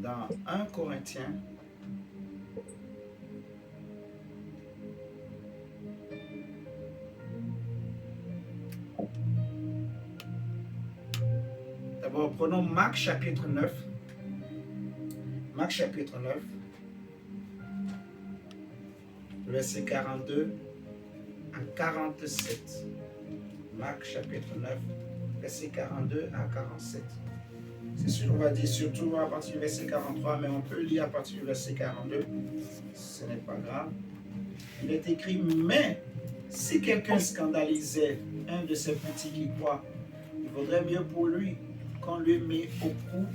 dans 1 Corinthiens. D'abord, prenons Marc chapitre 9. Marc chapitre 9, verset 42 à 47. Marc chapitre 9, verset 42 à 47. C'est sûr, on va dire surtout à partir du verset 43, mais on peut lire à partir du verset 42. Ce n'est pas grave. Il est écrit, mais si quelqu'un scandalisait un de ces petits qui croient, il vaudrait mieux pour lui qu'on lui mit au cou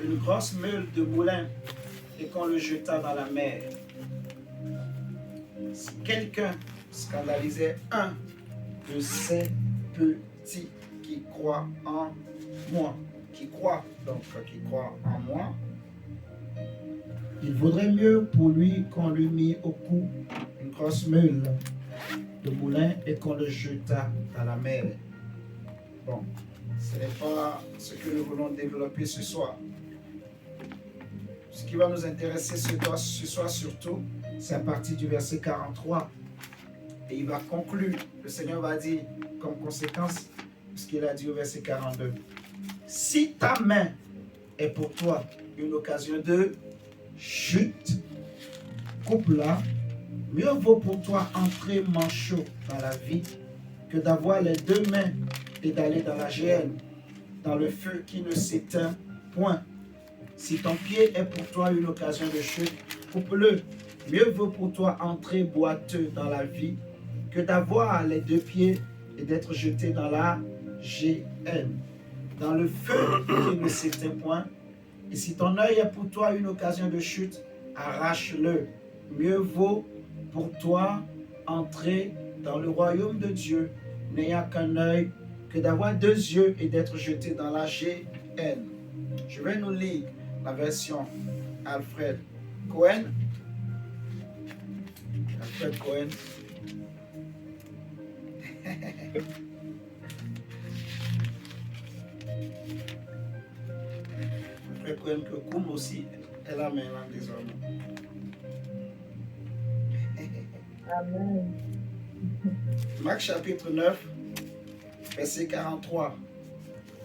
une grosse meule de moulin et qu'on le jetât dans la mer. Si quelqu'un scandalisait un de ces petits qui croient en moi, qui croient en moi, il vaudrait mieux pour lui qu'on lui mit au cou une grosse meule de moulin et qu'on le jetât dans la mer. Bon, ce n'est pas ce que nous voulons développer ce soir. Ce qui va nous intéresser ce soir surtout, c'est à partir du verset 43. Et il va conclure. Le Seigneur va dire comme conséquence ce qu'il a dit au verset 42. Si ta main est pour toi une occasion de chute, coupe-la. Mieux vaut pour toi entrer manchot dans la vie que d'avoir les deux mains et d'aller dans la géhenne, dans le feu qui ne s'éteint point. Si ton pied est pour toi une occasion de chute, coupe-le. Mieux vaut pour toi entrer boiteux dans la vie que d'avoir les deux pieds et d'être jeté dans la géhenne, dans le feu qui ne s'éteint point. Et si ton œil est pour toi une occasion de chute, arrache-le. Mieux vaut pour toi entrer dans le royaume de Dieu, n'ayant qu'un œil, que d'avoir deux yeux et d'être jeté dans la géhenne. Je vais nous lire la version Alfred Cohen. Alfred Cohen. Alfred Cohen que Koum aussi est la main là désormais. Amen. Marc chapitre 9, verset 43.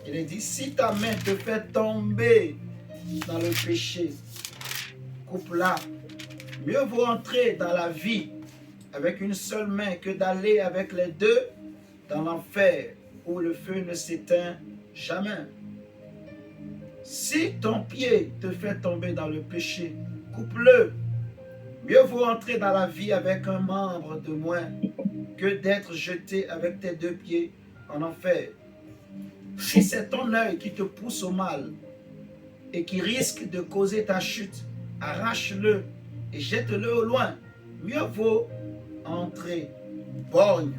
Il est dit, si ta main te fait tomber dans le péché, coupe-la. Mieux vaut entrer dans la vie avec une seule main que d'aller avec les deux dans l'enfer où le feu ne s'éteint jamais. Si ton pied te fait tomber dans le péché, coupe-le. Mieux vaut entrer dans la vie avec un membre de moins que d'être jeté avec tes deux pieds en enfer. Si c'est ton œil qui te pousse au mal et qui risque de causer ta chute, arrache-le et jette-le au loin. Mieux vaut entrer borgne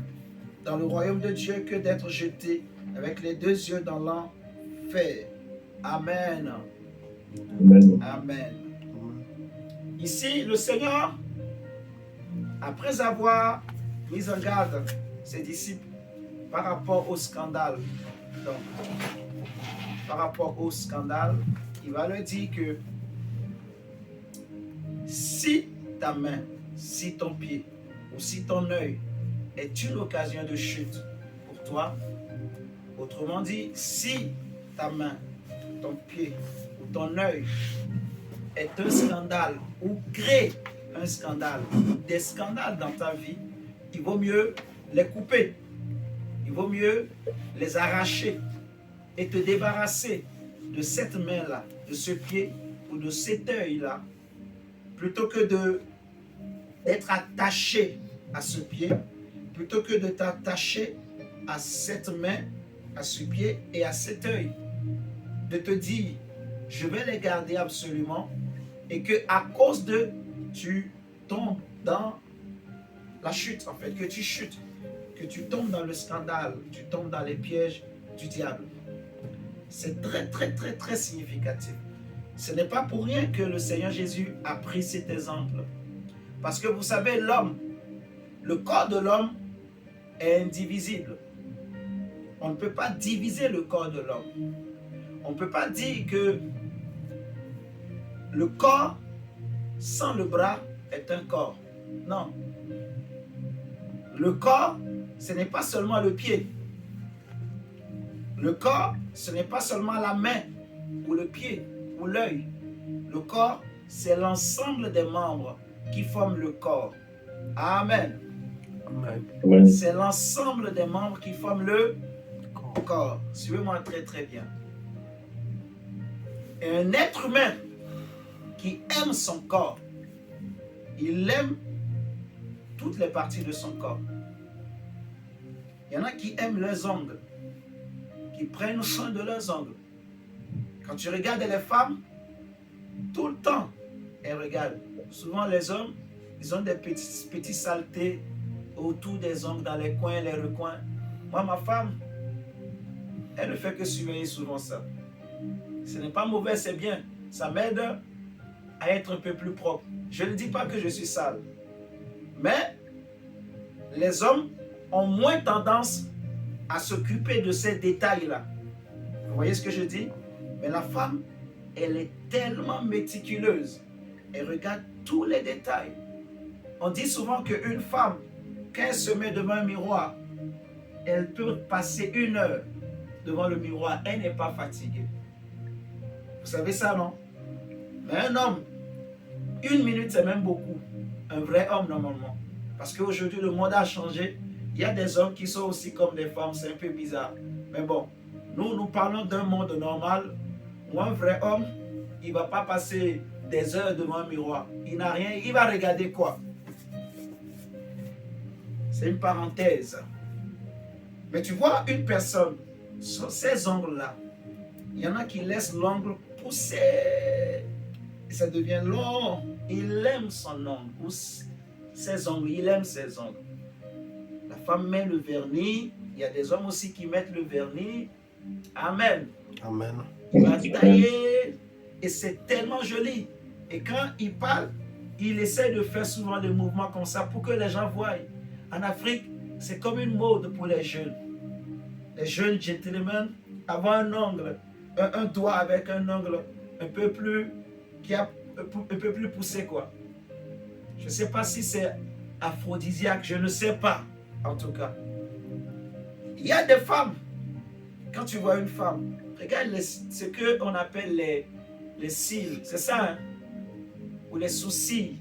dans le royaume de Dieu que d'être jeté avec les deux yeux dans l'enfer. Amen. Amen. Amen. Ici, le Seigneur, après avoir mis en garde ses disciples par rapport au scandale, donc, par rapport au scandale, il va leur dire que si ta main, si ton pied ou si ton œil est une occasion de chute pour toi, autrement dit, si ta main, ton pied ou ton œil est un scandale ou crée un scandale, des scandales dans ta vie, il vaut mieux les couper, il vaut mieux les arracher et te débarrasser de cette main-là, de ce pied ou de cet œil-là, plutôt que d'être attaché à ce pied, plutôt que de t'attacher à cette main, à ce pied et à cet œil. De te dire, je vais les garder absolument et que à cause de, tu tombes dans la chute, en fait, que tu chutes, que tu tombes dans le scandale, tu tombes dans les pièges du diable. C'est très, très, très, très significatif. Ce n'est pas pour rien que le Seigneur Jésus a pris cet exemple. Parce que vous savez, l'homme, le corps de l'homme est indivisible. On ne peut pas diviser le corps de l'homme. On ne peut pas dire que le corps sans le bras est un corps. Non. Le corps, ce n'est pas seulement le pied. Le corps, ce n'est pas seulement la main ou le pied ou l'œil. Le corps, c'est l'ensemble des membres qui forment le corps. Amen. Amen. C'est l'ensemble des membres qui forment le corps. Suivez-moi très très bien. Et un être humain qui aime son corps, il aime toutes les parties de son corps. Il y en a qui aiment leurs ongles, qui prennent soin de leurs ongles. Quand tu regardes les femmes, tout le temps, elles regardent. Souvent les hommes, ils ont des petits saletés autour des ongles, dans les coins, les recoins. Moi, ma femme, elle ne fait que surveiller souvent ça. Ce n'est pas mauvais, c'est bien. Ça m'aide à être un peu plus propre. Je ne dis pas que je suis sale. Mais les hommes ont moins tendance à s'occuper de ces détails-là. Vous voyez ce que je dis? Mais la femme, elle est tellement méticuleuse. Elle regarde tous les détails. On dit souvent qu'une femme, quand elle se met devant un miroir, elle peut passer 1 heure devant le miroir. Elle n'est pas fatiguée. Vous savez ça, non? Mais un homme, 1 minute, c'est même beaucoup. Un vrai homme, normalement. Parce qu'aujourd'hui, le monde a changé. Il y a des hommes qui sont aussi comme des femmes. C'est un peu bizarre. Mais bon, nous parlons d'un monde normal où un vrai homme, il ne va pas passer des heures devant un miroir. Il n'a rien. Il va regarder quoi? C'est une parenthèse. Mais tu vois, une personne, sur ces ongles-là, il y en a qui laissent l'ongle pousser. Et ça devient long. Il aime son ongle. Ou ses ongles. Il aime ses ongles. La femme met le vernis. Il y a des hommes aussi qui mettent le vernis. Amen. Amen. Il va tailler. Et c'est tellement joli. Et quand il parle, il essaie de faire souvent des mouvements comme ça pour que les gens voient. En Afrique, c'est comme une mode pour les jeunes. Les jeunes gentlemen avoir un ongle, un doigt avec un ongle un peu plus, un peu plus poussé, quoi. Je ne sais pas si c'est aphrodisiaque, je ne sais pas, en tout cas. Il y a des femmes, quand tu vois une femme, regarde ce qu'on appelle les cils, c'est ça, hein? Ou les sourcils,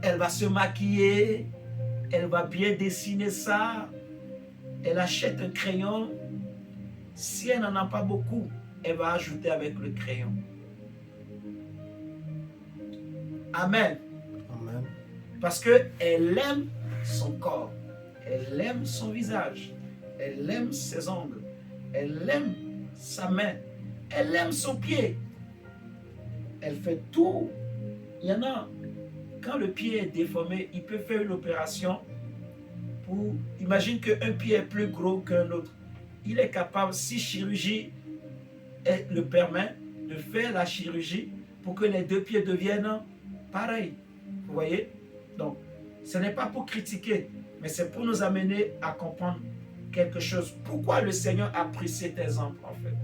Elle va se maquiller, elle va bien dessiner ça, elle achète un crayon. Si elle n'en a pas beaucoup, elle va ajouter avec le crayon. Amen. Amen. Parce qu'elle aime son corps, elle aime son visage, elle aime ses ongles, elle aime sa main, elle aime son pied. Elle fait tout. Il y en a, quand le pied est déformé, il peut faire une opération pour... Imagine qu'un pied est plus gros qu'un autre. Il est capable, si chirurgie le permet, de faire la chirurgie pour que les 2 pieds deviennent pareils. Vous voyez? Donc, ce n'est pas pour critiquer, mais c'est pour nous amener à comprendre quelque chose. Pourquoi le Seigneur a pris cet exemple, en fait?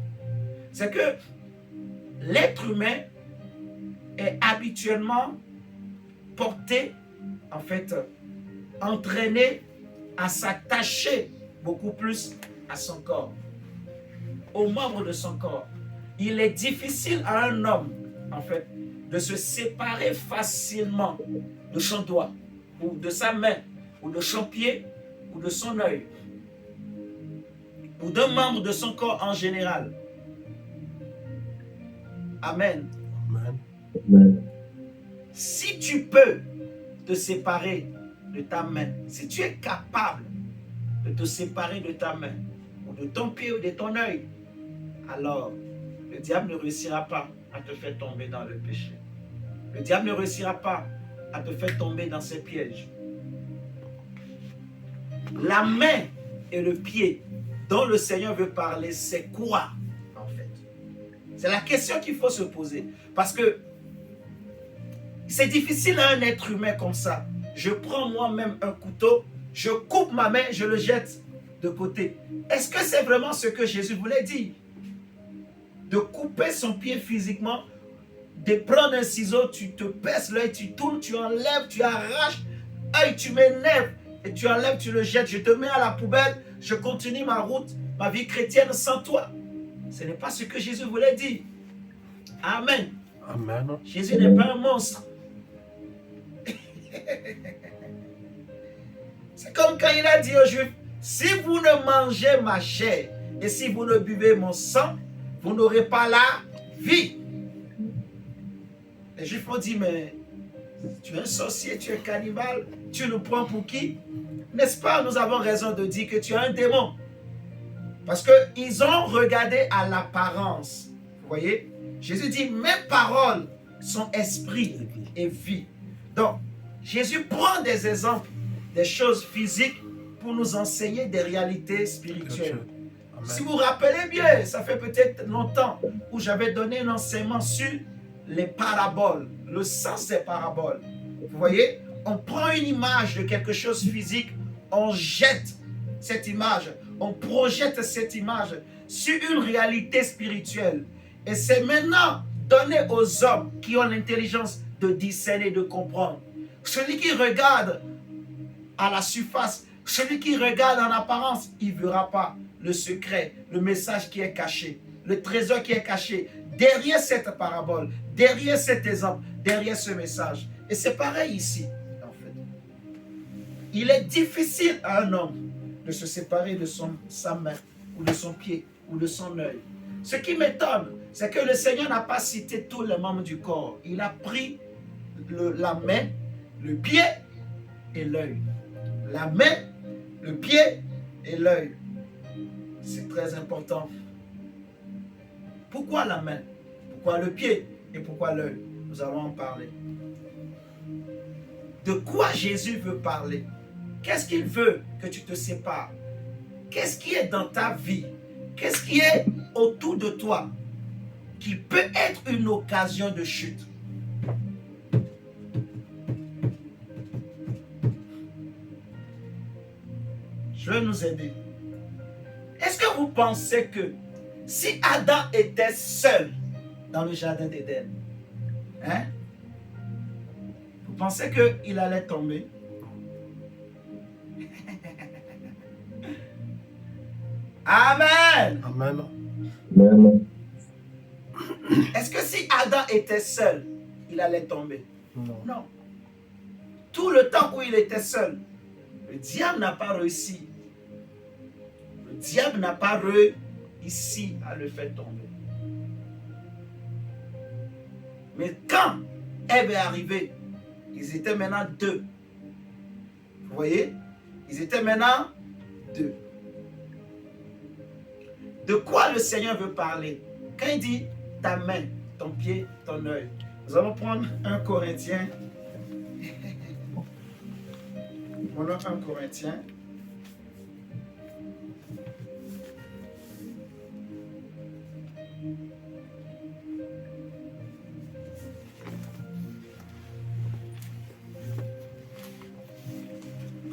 C'est que l'être humain est habituellement porté, en fait, entraîné à s'attacher beaucoup plus à son corps, aux membres de son corps. Il est difficile à un homme, en fait, de se séparer facilement de son doigt, ou de sa main, ou de son pied, ou de son œil, ou d'un membre de son corps en général. Amen. Amen. Amen. Si tu peux te séparer de ta main, si tu es capable de te séparer de ta main, ou de ton pied, ou de ton œil, alors le diable ne réussira pas à te faire tomber dans le péché. Le diable ne réussira pas à te faire tomber dans ses pièges. La main et le pied dont le Seigneur veut parler, c'est quoi, en fait? C'est la question qu'il faut se poser. Parce que c'est difficile à un être humain comme ça. Je prends moi-même un couteau, je coupe ma main, je le jette de côté. Est-ce que c'est vraiment ce que Jésus voulait dire? de couper son pied physiquement, de prendre un ciseau, tu te perces l'œil, tu tournes, tu enlèves, tu arraches, œil, tu m'énerves, et tu enlèves, tu le jettes, je te mets à la poubelle, je continue ma route, ma vie chrétienne sans toi. Ce n'est pas ce que Jésus voulait dire. Amen. Amen. Jésus n'est pas un monstre. C'est comme quand il a dit aux Juifs, si vous ne mangez ma chair et si vous ne buvez mon sang, vous n'aurez pas la vie. Les Juifs ont dit, mais tu es un sorcier, tu es cannibale, tu nous prends pour qui? N'est-ce pas, nous avons raison de dire que tu es un démon. Parce qu'ils ont regardé à l'apparence. Vous voyez? Jésus dit, mes paroles sont esprit et vie. Donc, Jésus prend des exemples, des choses physiques pour nous enseigner des réalités spirituelles. Amen. Si vous vous rappelez bien, ça fait peut-être longtemps où j'avais donné un enseignement sur les paraboles, le sens des paraboles. Vous voyez, on prend une image de quelque chose physique, on jette cette image, on projette cette image sur une réalité spirituelle. Et c'est maintenant donné aux hommes qui ont l'intelligence de discerner, de comprendre. Celui qui regarde à la surface, celui qui regarde en apparence, il ne verra pas le secret, le message qui est caché, le trésor qui est caché derrière cette parabole, derrière cet exemple, derrière ce message. Et c'est pareil ici, en fait. Il est difficile à un homme de se séparer de sa main, ou de son pied, ou de son œil. Ce qui m'étonne, c'est que le Seigneur n'a pas cité tous les membres du corps. Il a pris la main, le pied et l'œil. La main, le pied et l'œil. C'est très important. Pourquoi la main? Pourquoi le pied? Et pourquoi l'œil? Nous allons en parler. De quoi Jésus veut parler? Qu'est-ce qu'il veut que tu te sépares? Qu'est-ce qui est dans ta vie? Qu'est-ce qui est autour de toi qui peut être une occasion de chute? Je vais nous aider. Est-ce que vous pensez que si Adam était seul dans le jardin d'Éden, hein, vous pensez qu'il allait tomber? Amen. Amen. Amen. Est-ce que si Adam était seul, il allait tomber? Non. Non. Tout le temps où il était seul, le diable n'a pas réussi. Le diable n'a pas réussi à le faire tomber. Mais quand Ève est arrivée, ils étaient maintenant deux. Vous voyez? Ils étaient maintenant deux. De quoi le Seigneur veut parler? Quand il dit ta main, ton pied, ton œil. Nous allons prendre 1 Corinthiens. Prenons 1 Corinthiens.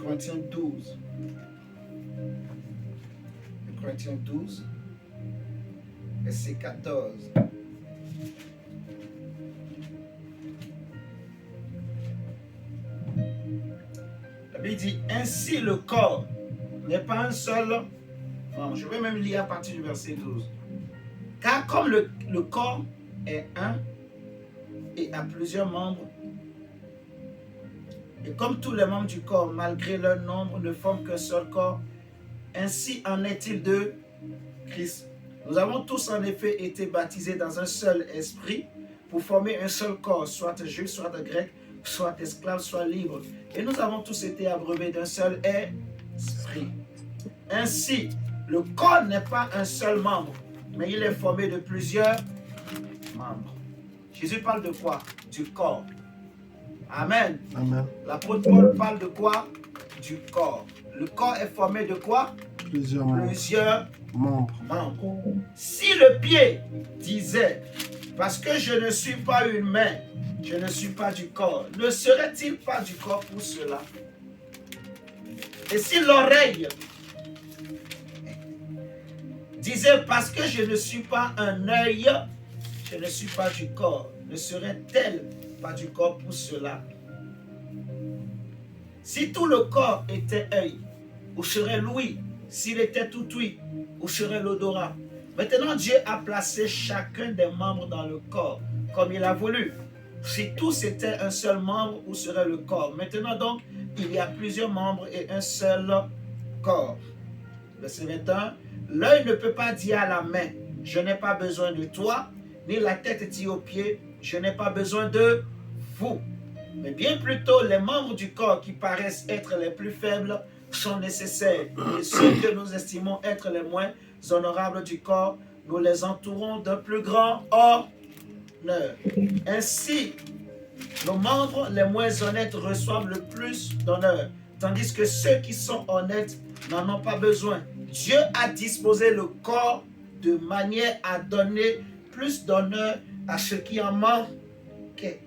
Corinthiens 12. Corinthiens 12, verset 14. La Bible dit, ainsi le corps n'est pas un seul. Non, je vais même lire à partir du verset 12. Car comme le corps est un et a plusieurs membres, et comme tous les membres du corps, malgré leur nombre, ne forment qu'un seul corps, ainsi en est-il de Christ. Nous avons tous en effet été baptisés dans un seul esprit pour former un seul corps, soit juif, soit grec, soit esclave, soit libre. Et nous avons tous été abreuvés d'un seul esprit. Ainsi, le corps n'est pas un seul membre, mais il est formé de plusieurs membres. Jésus parle de quoi? Du corps. Amen. Amen. L'apôtre Paul parle de quoi? Du corps. Le corps est formé de quoi? Plusieurs membres. Plusieurs Membres. membres. Si le pied disait, parce que je ne suis pas une main, je ne suis pas du corps, ne serait-il pas du corps pour cela? Et si l'oreille disait, parce que je ne suis pas un œil, je ne suis pas du corps. Ne serait-elle pas du corps pour cela? Si tout le corps était œil, où serait l'ouïe? S'il était tout ouïe, où serait l'odorat? Maintenant, Dieu a placé chacun des membres dans le corps, comme il a voulu. Si tous étaient un seul membre, où serait le corps? Maintenant donc, il y a plusieurs membres et un seul corps. Verset 21. L'œil ne peut pas dire à la main, je n'ai pas besoin de toi, ni la tête dit aux pieds, je n'ai pas besoin de vous. Mais bien plutôt, les membres du corps qui paraissent être les plus faibles sont nécessaires. Et ceux que nous estimons être les moins honorables du corps, nous les entourons d'un plus grand honneur. Ainsi, nos membres les moins honnêtes reçoivent le plus d'honneur, tandis que ceux qui sont honnêtes n'en ont pas besoin. Dieu a disposé le corps de manière à donner plus d'honneur à ceux qui en manquaient,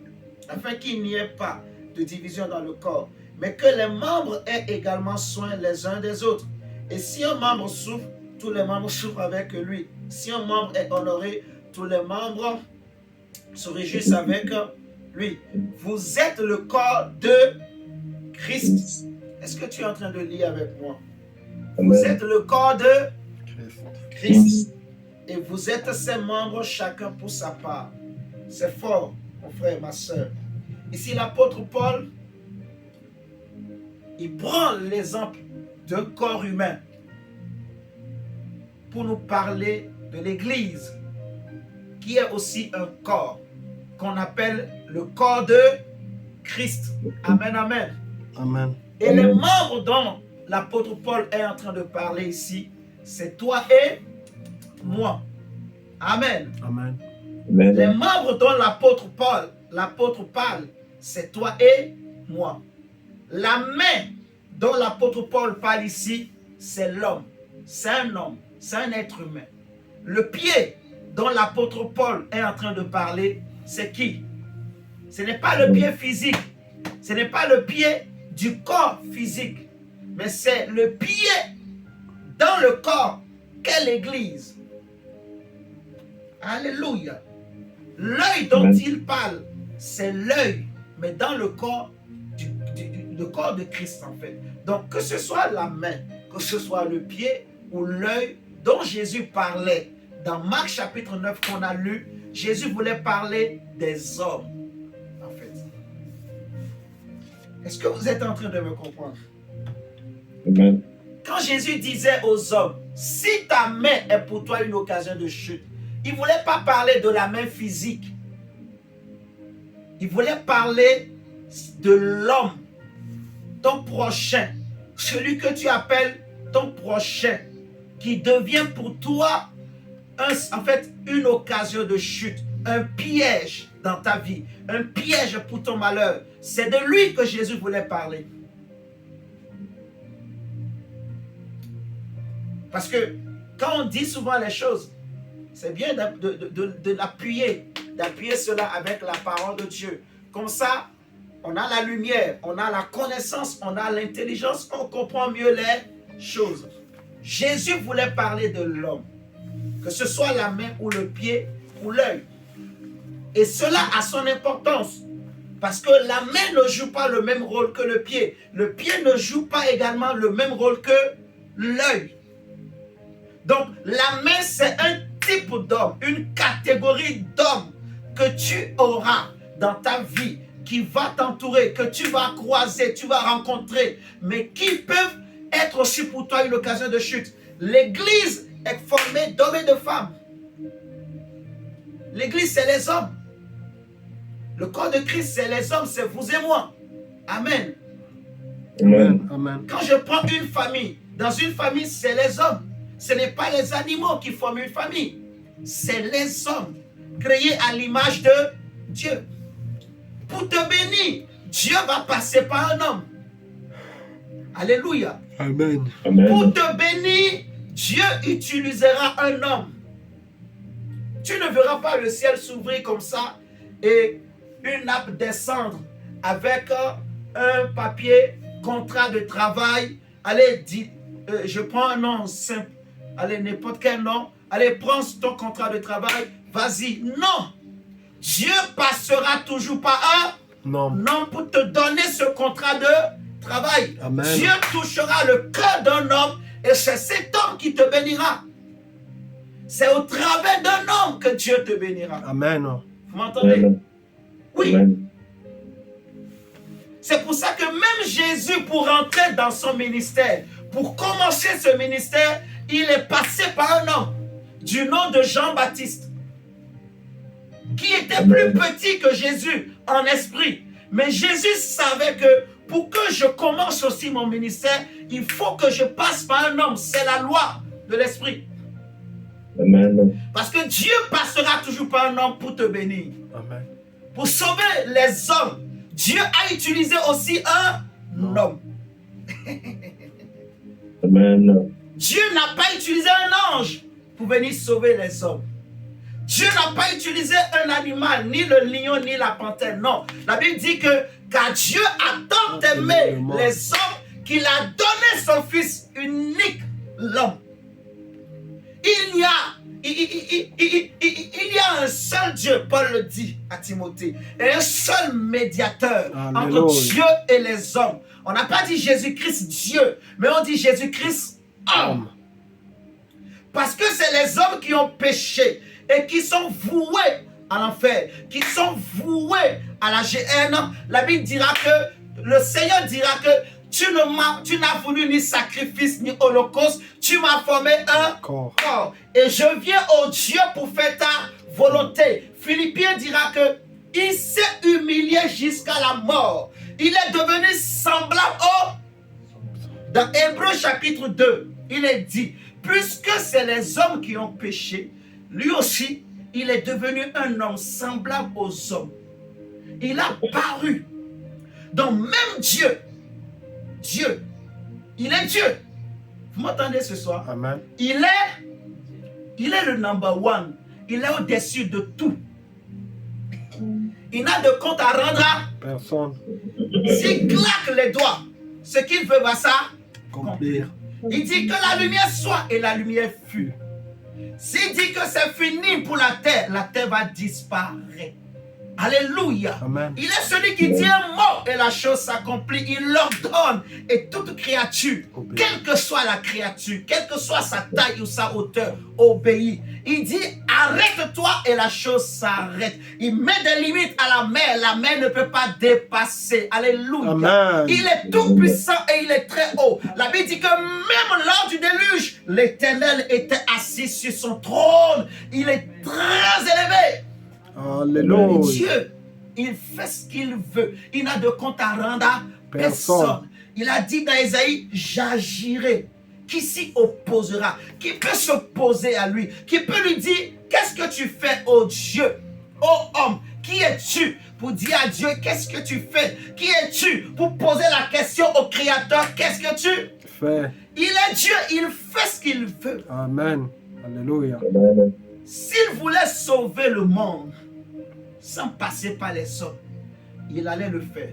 afin qu'il n'y ait pas de division dans le corps, mais que les membres aient également soin les uns des autres. Et si un membre souffre, tous les membres souffrent avec lui. Si un membre est honoré, tous les membres se réjouissent avec lui. Vous êtes le corps de Christ. Est-ce que tu es en train de lire avec moi? Vous êtes le corps de Christ. Et vous êtes ses membres, chacun pour sa part. C'est fort, mon frère, ma soeur. Ici, l'apôtre Paul, il prend l'exemple d'un corps humain pour nous parler de l'Église, qui est aussi un corps, qu'on appelle le corps de Christ. Amen, amen. Amen. Et les membres dont l'apôtre Paul est en train de parler ici, c'est toi et moi. Amen. Amen. Les membres dont l'apôtre parle, c'est toi et moi. La main dont l'apôtre Paul parle ici, c'est l'homme. C'est un homme, c'est un être humain. Le pied dont l'apôtre Paul est en train de parler, c'est qui? Ce n'est pas le pied physique. Ce n'est pas le pied du corps physique. Mais c'est le pied dans le corps qu'est l'Église. Alléluia. L'œil dont il parle, c'est l'œil, mais dans le corps le corps de Christ en fait. Donc que ce soit la main, que ce soit le pied ou l'œil dont Jésus parlait dans Marc chapitre 9 qu'on a lu, Jésus voulait parler des hommes en fait. Est-ce que vous êtes en train de me comprendre? Amen. Quand Jésus disait aux hommes, si ta main est pour toi une occasion de chute, il ne voulait pas parler de la main physique. Il voulait parler de l'homme, ton prochain, celui que tu appelles ton prochain, qui devient pour toi en fait une occasion de chute, un piège dans ta vie, un piège pour ton malheur. C'est de lui que Jésus voulait parler. Parce que quand on dit souvent les choses, c'est bien d'appuyer cela avec la parole de Dieu. Comme ça, on a la lumière, on a la connaissance, on a l'intelligence, on comprend mieux les choses. Jésus voulait parler de l'homme, que ce soit la main ou le pied ou l'œil. Et cela a son importance, parce que la main ne joue pas le même rôle que le pied. Le pied ne joue pas également le même rôle que l'œil. Donc, la main, c'est un type d'homme, une catégorie d'hommes que tu auras dans ta vie, qui va t'entourer, que tu vas croiser, tu vas rencontrer, mais qui peuvent être aussi pour toi une occasion de chute. L'Église est formée d'hommes et de femmes. L'Église, c'est les hommes. Le corps de Christ, c'est les hommes, c'est vous et moi. Amen. Amen. Amen. Quand je prends une famille, dans une famille, c'est les hommes. Ce n'est pas les animaux qui forment une famille. C'est les hommes créés à l'image de Dieu. Pour te bénir, Dieu va passer par un homme. Alléluia. Amen. Amen. Pour te bénir, Dieu utilisera un homme. Tu ne verras pas le ciel s'ouvrir comme ça et une nappe descendre avec un papier, contrat de travail. Allez, je prends un nom simple. allez, n'importe quel nom, allez, prends ton contrat de travail, vas-y. Non. Dieu passera toujours par un homme pour te donner ce contrat de travail. Amen. Dieu touchera le cœur d'un homme et c'est cet homme qui te bénira. C'est au travers d'un homme que Dieu te bénira. Amen. Vous m'entendez? Amen. Oui. Amen. C'est pour ça que même Jésus, pour entrer dans son ministère, pour commencer ce ministère, il est passé par un homme du nom de Jean-Baptiste, qui était plus petit que Jésus en esprit. Mais Jésus savait que pour que je commence aussi mon ministère, il faut que je passe par un homme. C'est la loi de l'esprit. Amen. Parce que Dieu passera toujours par un homme pour te bénir. Amen. Pour sauver les hommes, Dieu a utilisé aussi un homme. Amen. Dieu n'a pas utilisé un ange pour venir sauver les hommes. Dieu n'a pas utilisé un animal, ni le lion, ni la panthère. Non. La Bible dit que car Dieu a tant aimé les hommes qu'il a donné son Fils unique, l'homme. Il y a un seul Dieu, Paul le dit à Timothée, et un seul médiateur entre Dieu et les hommes. On n'a pas dit Jésus-Christ Dieu, mais on dit Jésus-Christ homme. Parce que c'est les hommes qui ont péché et qui sont voués à l'enfer, qui sont voués à la géhenne. La Bible dira que, le Seigneur dira que tu n'as voulu ni sacrifice ni holocauste, tu m'as formé un corps. Et je viens au Dieu pour faire ta volonté. Philippiens dira que il s'est humilié jusqu'à la mort. Il est devenu semblable au... Dans Hébreux chapitre 2, il est dit, puisque c'est les hommes qui ont péché, lui aussi, il est devenu un homme semblable aux hommes. Il a paru. Donc même Dieu, il est Dieu. Vous m'entendez ce soir? Amen. Il est le number one. Il est au-dessus de tout. Il n'a de compte à rendre à personne. S'il claque les doigts, ce qu'il veut va s'accomplir. Il dit que la lumière soit et la lumière fut. S'il dit que c'est fini pour la terre va disparaître. Alléluia. Amen. Il est celui qui dit un mot et la chose s'accomplit. Il l'ordonne et toute créature, quelle que soit la créature, quelle que soit sa taille ou sa hauteur, obéit. Il dit arrête-toi et la chose s'arrête. Il met des limites à la mer ne peut pas dépasser. Alléluia. Amen. Il est tout puissant et il est très haut. La Bible dit que même lors du déluge, l'Éternel était assis sur son trône. Il est très élevé. Alléluia. Dieu, il fait ce qu'il veut. Il n'a de compte à rendre à personne. Il a dit dans Ésaïe, j'agirai. Qui s'y opposera? Qui peut s'opposer à lui? Qui peut lui dire, qu'est-ce que tu fais, ô Dieu, ô homme? Qui es-tu pour dire à Dieu, qu'est-ce que tu fais? Qui es-tu pour poser la question au Créateur, qu'est-ce que tu fais? Il est Dieu, il fait ce qu'il veut. Amen. Alléluia. S'il voulait sauver le monde sans passer par les hommes, il allait le faire.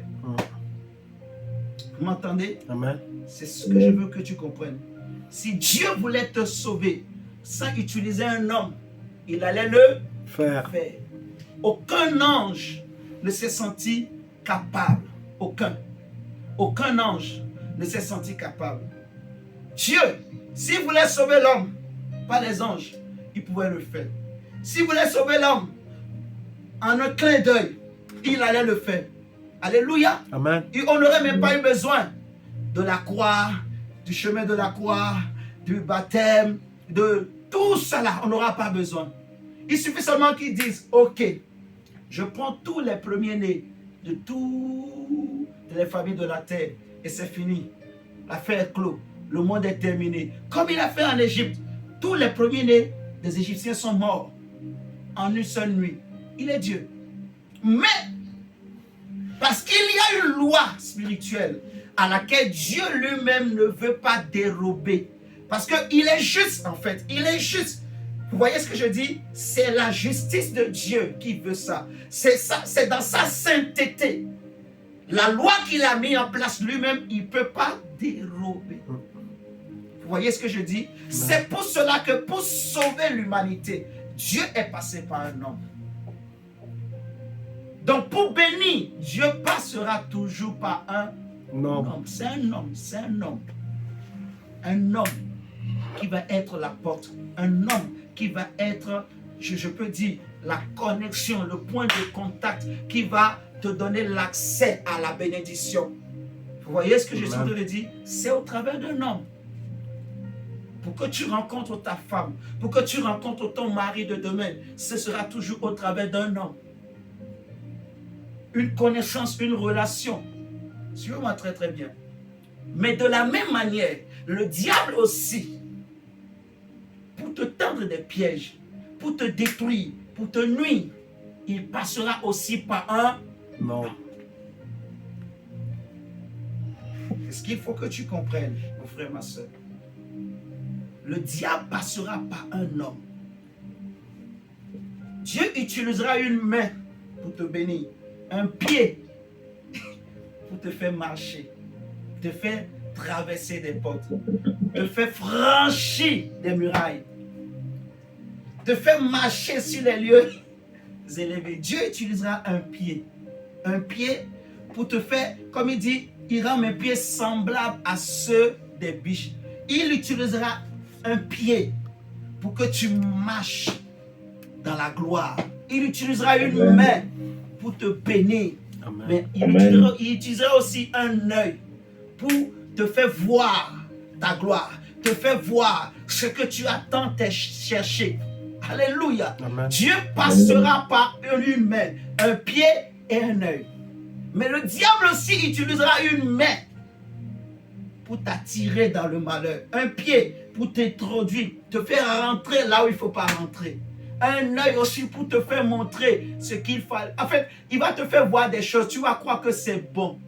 Vous m'entendez? Amen. C'est ce que je veux que tu comprennes. Si Dieu voulait te sauver sans utiliser un homme, il allait le faire. Aucun ange ne s'est senti capable. Aucun ange ne s'est senti capable. Dieu, s'il voulait sauver l'homme, pas les anges, il pouvait le faire. S'il voulait sauver l'homme, en un clin d'œil, il allait le faire. Alléluia. Amen. On n'aurait même pas eu besoin de la croix, du chemin de la croix, du baptême, de tout cela. On n'aura pas besoin. Il suffit seulement qu'ils disent, ok, je prends tous les premiers-nés de toutes les familles de la terre et c'est fini. L'affaire est clos. Le monde est terminé. Comme il a fait en Égypte, tous les premiers-nés des Égyptiens sont morts en une seule nuit. Il est Dieu. Mais, parce qu'il y a une loi spirituelle à laquelle Dieu lui-même ne veut pas dérober. Parce qu'il est juste, en fait. Il est juste. Vous voyez ce que je dis? C'est la justice de Dieu qui veut ça. C'est ça, c'est dans sa sainteté. La loi qu'il a mis en place lui-même, il ne peut pas dérober. Vous voyez ce que je dis? C'est pour cela que pour sauver l'humanité, Dieu est passé par un homme. Donc pour bénir, Dieu passera toujours par un homme. C'est un homme, c'est un homme. Un homme qui va être la porte. Un homme qui va être, je peux dire, la connexion, le point de contact qui va te donner l'accès à la bénédiction. Vous voyez ce que je suis en train de dire? C'est au travers d'un homme. Pour que tu rencontres ta femme, pour que tu rencontres ton mari de demain, ce sera toujours au travers d'un homme. Une connaissance, une relation. Suivez-moi très très bien. Mais de la même manière, le diable aussi, pour te tendre des pièges, pour te détruire, pour te nuire, il passera aussi par un homme. Ce qu'il faut que tu comprennes, mon frère, ma soeur. Le diable passera par un homme. Dieu utilisera une main pour te bénir, un pied pour te faire marcher, te faire traverser des portes, te faire franchir des murailles, te faire marcher sur les lieux élevés. Dieu utilisera un pied pour te faire, comme il dit, il rend mes pieds semblables à ceux des biches. Il utilisera un pied pour que tu marches dans la gloire. Il utilisera une main pour te bénir. Amen. Mais il utilisera aussi un œil pour te faire voir ta gloire, te faire voir ce que tu attends chercher. Alléluia. Amen. Dieu passera par une main, un pied et un œil. Mais le diable aussi utilisera une main pour t'attirer dans le malheur. Un pied pour t'introduire, te faire rentrer là où il ne faut pas rentrer. Un œil aussi pour te faire montrer ce qu'il faut. En fait, il va te faire voir des choses. Tu vas croire que c'est bon.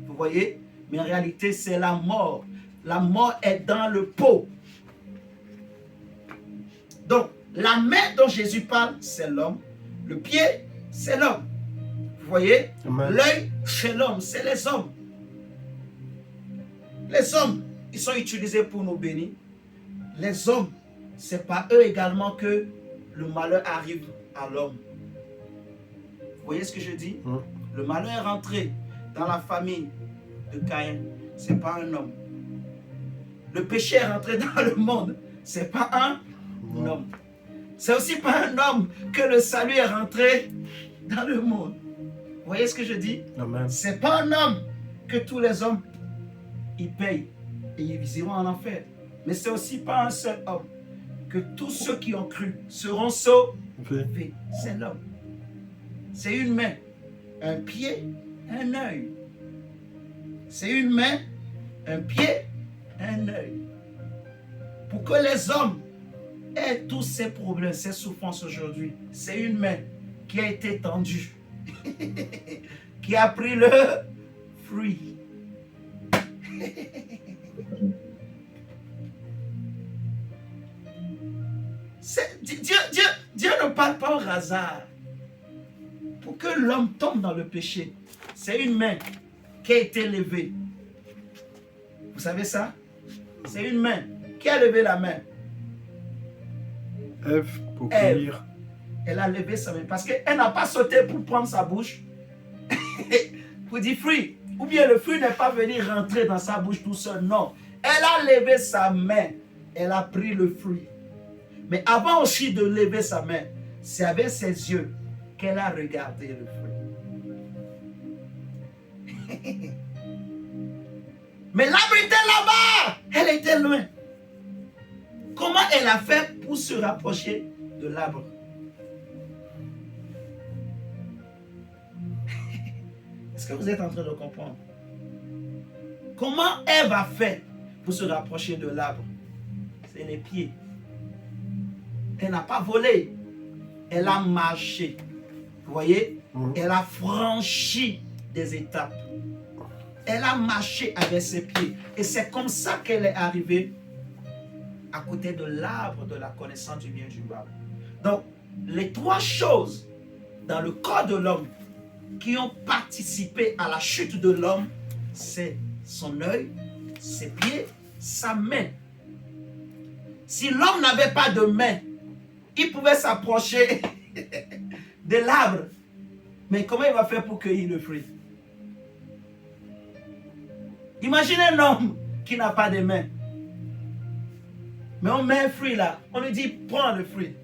Vous voyez? Mais en réalité, c'est la mort. La mort est dans le pot. Donc, la main dont Jésus parle, c'est l'homme. Le pied, c'est l'homme. Vous voyez? L'œil, c'est l'homme. C'est les hommes. Les hommes, ils sont utilisés pour nous bénir. Les hommes, c'est par eux également que le malheur arrive à l'homme. Vous voyez ce que je dis? Le malheur est rentré dans la famille de Caïn. Ce n'est pas un homme. Le péché est rentré dans le monde. Ce n'est pas un homme. C'est aussi pas un homme que le salut est rentré dans le monde. Vous voyez ce que je dis? Ce n'est pas un homme que tous les hommes ils payent et ils iront en enfer. Mais c'est aussi pas un seul homme que tous ceux qui ont cru seront sauvés. C'est l'homme. C'est une main, un pied, un œil. C'est une main, un pied, un œil. Pour que les hommes aient tous ces problèmes, ces souffrances aujourd'hui, c'est une main qui a été tendue, qui a pris le fruit. Dieu ne parle pas au hasard pour que l'homme tombe dans le péché. C'est une main qui a été levée. Vous savez ça? C'est une main. Qui a levé la main? Ève, pour cueillir. Elle a levé sa main parce qu'elle n'a pas sauté pour prendre sa bouche pour dire fruit. Ou bien le fruit n'est pas venu rentrer dans sa bouche tout seul. Non. Elle a levé sa main. Elle a pris le fruit. Mais avant aussi de lever sa main, c'est avec ses yeux qu'elle a regardé le fruit. Mais l'arbre était là-bas. Elle était loin. Comment elle a fait pour se rapprocher de l'arbre? Est-ce que vous êtes en train de comprendre? Comment Ève a fait pour se rapprocher de l'arbre? C'est les pieds. Elle n'a pas volé. Elle a marché. Vous voyez? Elle a franchi des étapes. Elle a marché avec ses pieds. Et c'est comme ça qu'elle est arrivée à côté de l'arbre de la connaissance du bien et du mal. Donc, les trois choses dans le corps de l'homme qui ont participé à la chute de l'homme, c'est son œil, ses pieds, sa main. Si l'homme n'avait pas de main, il pouvait s'approcher de l'arbre. Mais comment il va faire pour cueillir le fruit? Imaginez un homme qui n'a pas de main. Mais on met un fruit là. On lui dit, prends le fruit.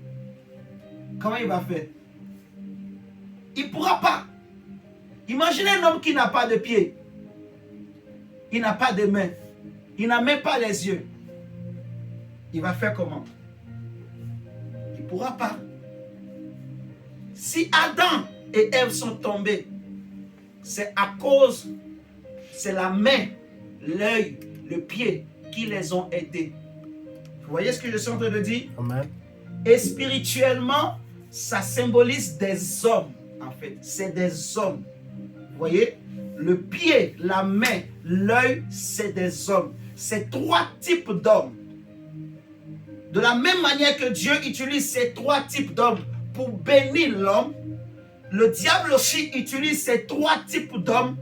Comment il va faire? Il ne pourra pas. Imaginez un homme qui n'a pas de pied. Il n'a pas de main. Il n'a même pas les yeux. Il va faire comment? Il ne pourra pas. Si Adam et Ève sont tombés, c'est à cause, c'est la main, l'œil, le pied qui les ont aidés. Vous voyez ce que je suis en train de dire? Amen. Et spirituellement, ça symbolise des hommes, en fait. C'est des hommes. Vous voyez? Le pied, la main, l'œil, c'est des hommes. C'est trois types d'hommes. De la même manière que Dieu utilise ces trois types d'hommes pour bénir l'homme, le diable aussi utilise ces trois types d'hommes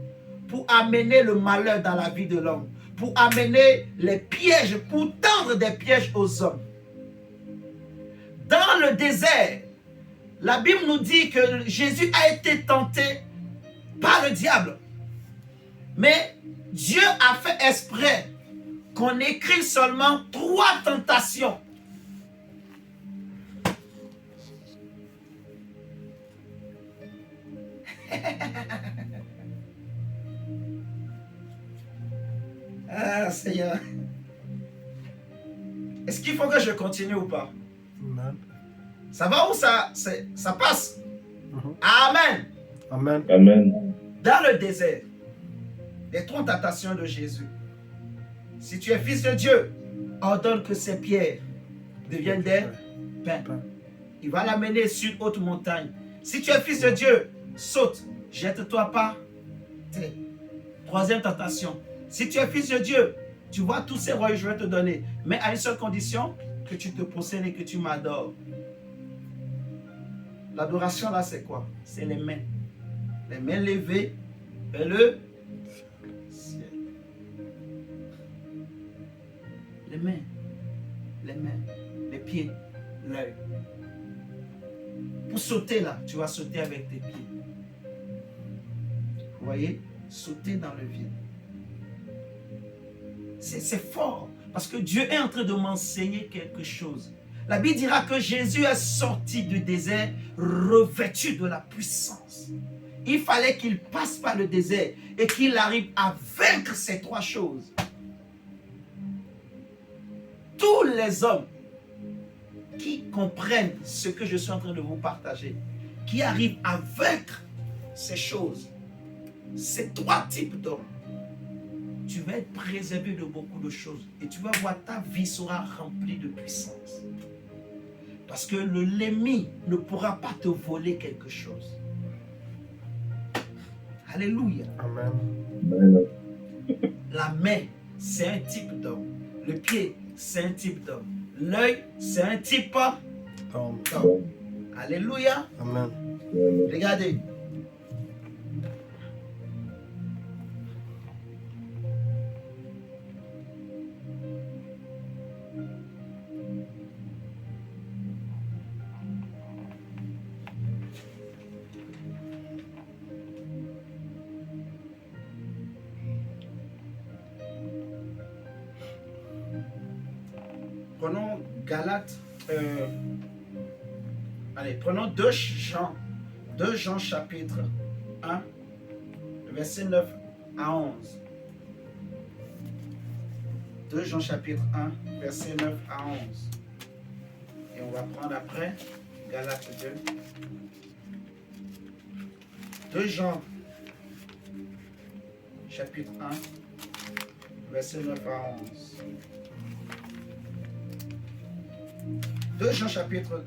pour amener le malheur dans la vie de l'homme, pour amener les pièges, pour tendre des pièges aux hommes. Dans le désert, la Bible nous dit que Jésus a été tenté par le diable. Mais Dieu a fait exprès qu'on écrit seulement 3 tentations. Ah, Seigneur. Est-ce qu'il faut que je continue ou pas? Amen. Ça va ou ça passe? Amen. Amen. Amen. Dans le désert, les 3 tentations de Jésus. Si tu es fils de Dieu, ordonne que ces pierres deviennent des pains. Il va l'amener sur une haute montagne. Si tu es fils de Dieu, saute, jette-toi par terre. 3e tentation. Si tu es fils de Dieu, tu vois tous ces royaumes que je vais te donner, mais à une seule condition, que tu te possèdes et que tu m'adores. L'adoration là, c'est quoi? C'est les mains. Les mains levées vers le ciel. Les mains, les pieds, l'œil. Pour sauter là, tu vas sauter avec tes pieds. Vous voyez? Sauter dans le vide. C'est fort. Parce que Dieu est en train de m'enseigner quelque chose. La Bible dira que Jésus est sorti du désert revêtu de la puissance. Il fallait qu'il passe par le désert et qu'il arrive à vaincre ces 3 choses. Tous les hommes qui comprennent ce que je suis en train de vous partager, qui arrivent à vaincre ces choses, ces 3 types d'hommes, tu vas être préservé de beaucoup de choses et tu vas voir ta vie sera remplie de puissance. Parce que l'ennemi ne pourra pas te voler quelque chose. Alléluia. Amen. Amen. La main, c'est un type d'homme. Le pied, c'est un type d'homme. L'œil, c'est un type Amen. d'homme. Alléluia. Amen. Amen. Regardez. Prenons Galates. Allez, prenons 2 Jean. 2 Jean chapitre 1, verset 9 à 11. 2 Jean chapitre 1, verset 9 à 11. Et on va prendre après Galates 2. 2 Jean chapitre 1, verset 9 à 11. 2 Jean chapitre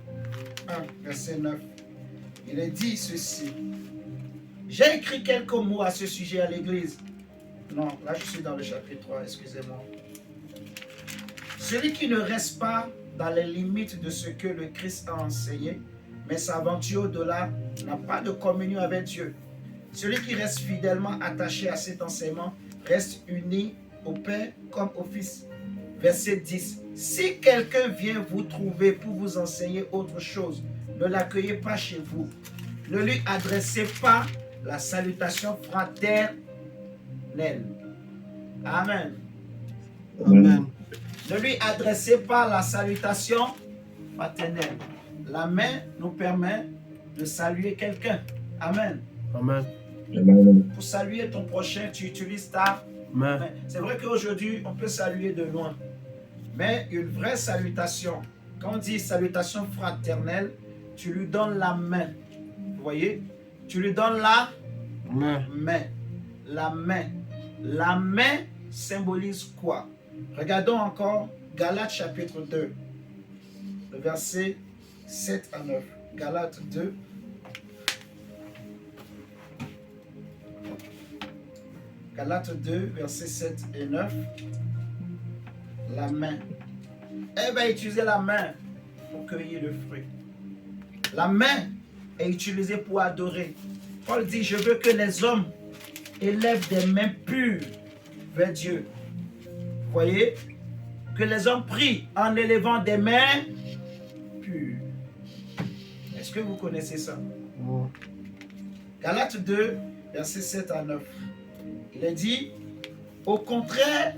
1, verset 9. Il est dit ceci. J'ai écrit quelques mots à ce sujet à l'église. Non, là je suis dans le chapitre 3, excusez-moi. Celui qui ne reste pas dans les limites de ce que le Christ a enseigné, mais s'aventure au-delà, n'a pas de communion avec Dieu. Celui qui reste fidèlement attaché à cet enseignement reste uni au Père comme au Fils. verset 10. Si quelqu'un vient vous trouver pour vous enseigner autre chose, ne l'accueillez pas chez vous. Ne lui adressez pas la salutation fraternelle. Amen. Amen. Ne lui adressez pas la salutation fraternelle. La main nous permet de saluer quelqu'un. Amen. Amen. Amen. Pour saluer ton prochain, tu utilises ta main. Amen. C'est vrai qu'aujourd'hui, on peut saluer de loin. Mais une vraie salutation, quand on dit salutation fraternelle, tu lui donnes la main. Vous voyez? Tu lui donnes la Amen. main. La main. La main symbolise quoi? Regardons encore Galates chapitre 2, le verset 7 à 9. Galates 2. Galates 2, versets 7 et 9. La main. Elle va utiliser la main pour cueillir le fruit. La main est utilisée pour adorer. Paul dit, je veux que les hommes élèvent des mains pures vers Dieu. Vous voyez? Que les hommes prient en élevant des mains pures. Est-ce que vous connaissez ça? Oh. Galates 2, versets 7 à 9. Il est dit, au contraire,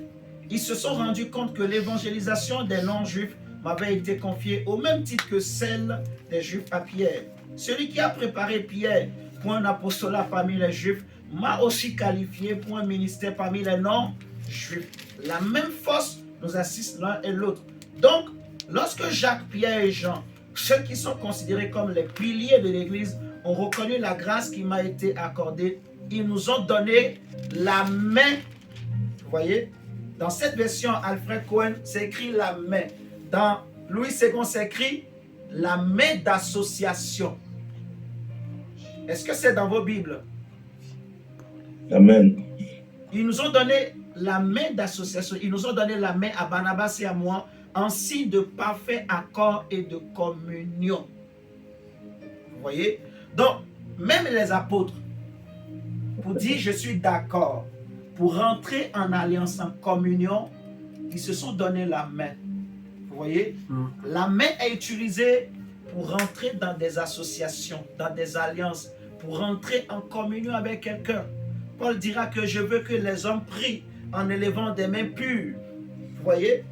ils se sont rendus compte que l'évangélisation des non-juifs m'avait été confiée au même titre que celle des juifs à Pierre. Celui qui a préparé Pierre pour un apostolat parmi les juifs m'a aussi qualifié pour un ministère parmi les non-juifs. La même force nous assiste l'un et l'autre. Donc, lorsque Jacques, Pierre et Jean, ceux qui sont considérés comme les piliers de l'Église, ont reconnu la grâce qui m'a été accordée, ils nous ont donné la main. Vous voyez? Dans cette version, Alfred Cohen, c'est écrit la main. Dans Louis II, c'est écrit la main d'association. Est-ce que c'est dans vos Bibles? Amen. Ils nous ont donné la main d'association. Ils nous ont donné la main à Barnabas et à moi en signe de parfait accord et de communion. Vous voyez? Donc, même les apôtres, pour dire je suis d'accord, pour rentrer en alliance, en communion, ils se sont donné la main. Vous voyez? La main est utilisée pour rentrer dans des associations, dans des alliances, pour rentrer en communion avec quelqu'un. Paul dira que je veux que les hommes prient en élevant des mains pures. Vous voyez?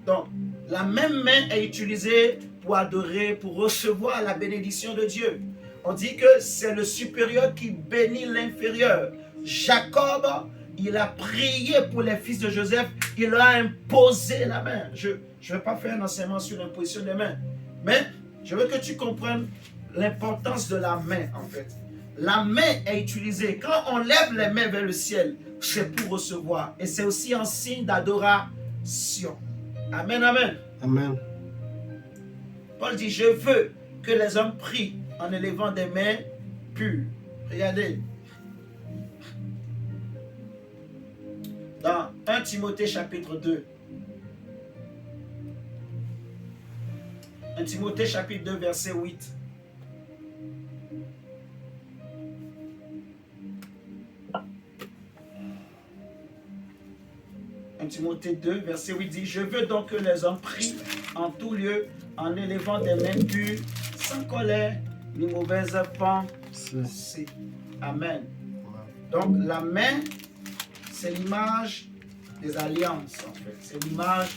Donc, la même main est utilisée pour adorer, pour recevoir la bénédiction de Dieu. On dit que c'est le supérieur qui bénit l'inférieur. Jacob, il a prié pour les fils de Joseph, il leur a imposé la main. Je ne vais pas faire un enseignement sur l'imposition des mains, mais je veux que tu comprennes l'importance de la main en fait. La main est utilisée. Quand on lève les mains vers le ciel, c'est pour recevoir. Et c'est aussi un signe d'adoration. Amen, amen. Amen. Paul dit, je veux que les hommes prient en élevant des mains pures. Regardez. Dans 1 Timothée chapitre 2. 1 Timothée chapitre 2 verset 8. Timothée 2, verset 8 dit, je veux donc que les hommes prient en tout lieu, en élevant des mains pures, sans colère, ni mauvaise pensée. Amen. Donc la main, c'est l'image des alliances, en fait. C'est l'image